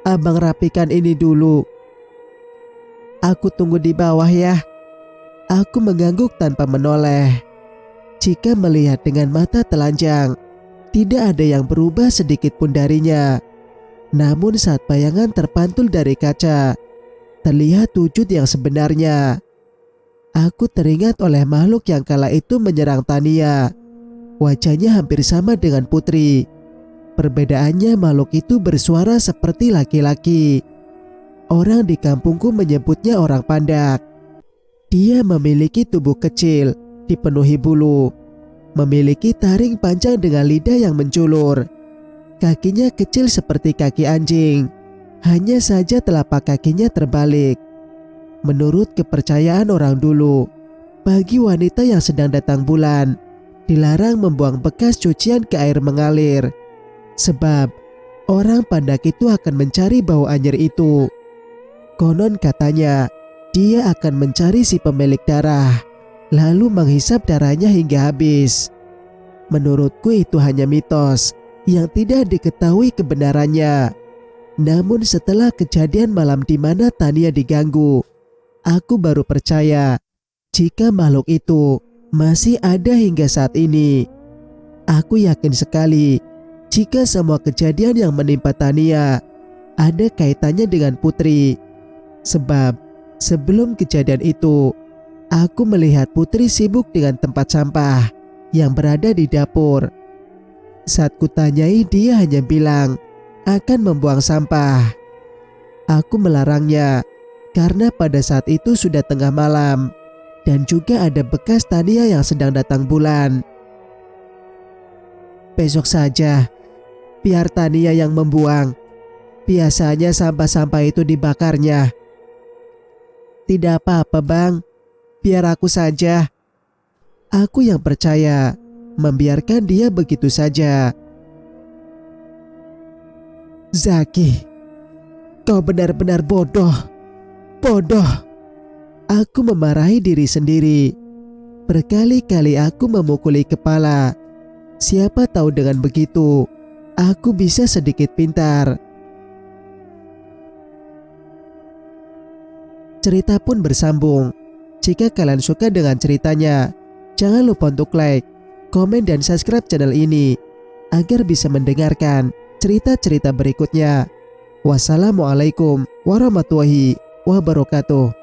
Abang rapikan ini dulu. Aku tunggu di bawah ya. Aku mengangguk tanpa menoleh. Jika melihat dengan mata telanjang, tidak ada yang berubah sedikit pun darinya. Namun saat bayangan terpantul dari kaca, terlihat wujud yang sebenarnya. Aku teringat oleh makhluk yang kala itu menyerang Tania. Wajahnya hampir sama dengan Putri. perbedaannya makhluk itu bersuara seperti laki-laki. Orang di kampungku menyebutnya orang pandak. Dia memiliki tubuh kecil, dipenuhi bulu, memiliki taring panjang dengan lidah yang menculur. Kakinya kecil seperti kaki anjing, hanya saja telapak kakinya terbalik. Menurut kepercayaan orang dulu, bagi wanita yang sedang datang bulan, dilarang membuang bekas cucian ke air mengalir. Sebab orang pandak itu akan mencari bau anjir itu. Konon katanya, dia akan mencari si pemilik darah, lalu menghisap darahnya hingga habis. Menurutku itu hanya mitos yang tidak diketahui kebenarannya. Namun setelah kejadian malam di mana Tania diganggu, aku baru percaya jika makhluk itu masih ada hingga saat ini. Aku yakin sekali jika semua kejadian yang menimpa Tania ada kaitannya dengan Putri. Sebab sebelum kejadian itu, aku melihat Putri sibuk dengan tempat sampah yang berada di dapur. Saat kutanyai, dia hanya bilang akan membuang sampah. Aku melarangnya karena pada saat itu sudah tengah malam dan juga ada bekas Tania yang sedang datang bulan. Besok saja, biar Tania yang membuang. Biasanya sampah-sampah itu dibakarnya. Tidak apa-apa bang, biar aku saja. Aku yang percaya membiarkan dia begitu saja. Zaki, kau benar-benar bodoh. Bodoh. Aku memarahi diri sendiri. Berkali-kali aku memukuli kepala. Siapa tahu dengan begitu, aku bisa sedikit pintar. Cerita pun bersambung. Jika kalian suka dengan ceritanya, jangan lupa untuk like, komen, dan subscribe channel ini agar bisa mendengarkan cerita-cerita berikutnya. Wassalamualaikum warahmatullahi wabarakatuh.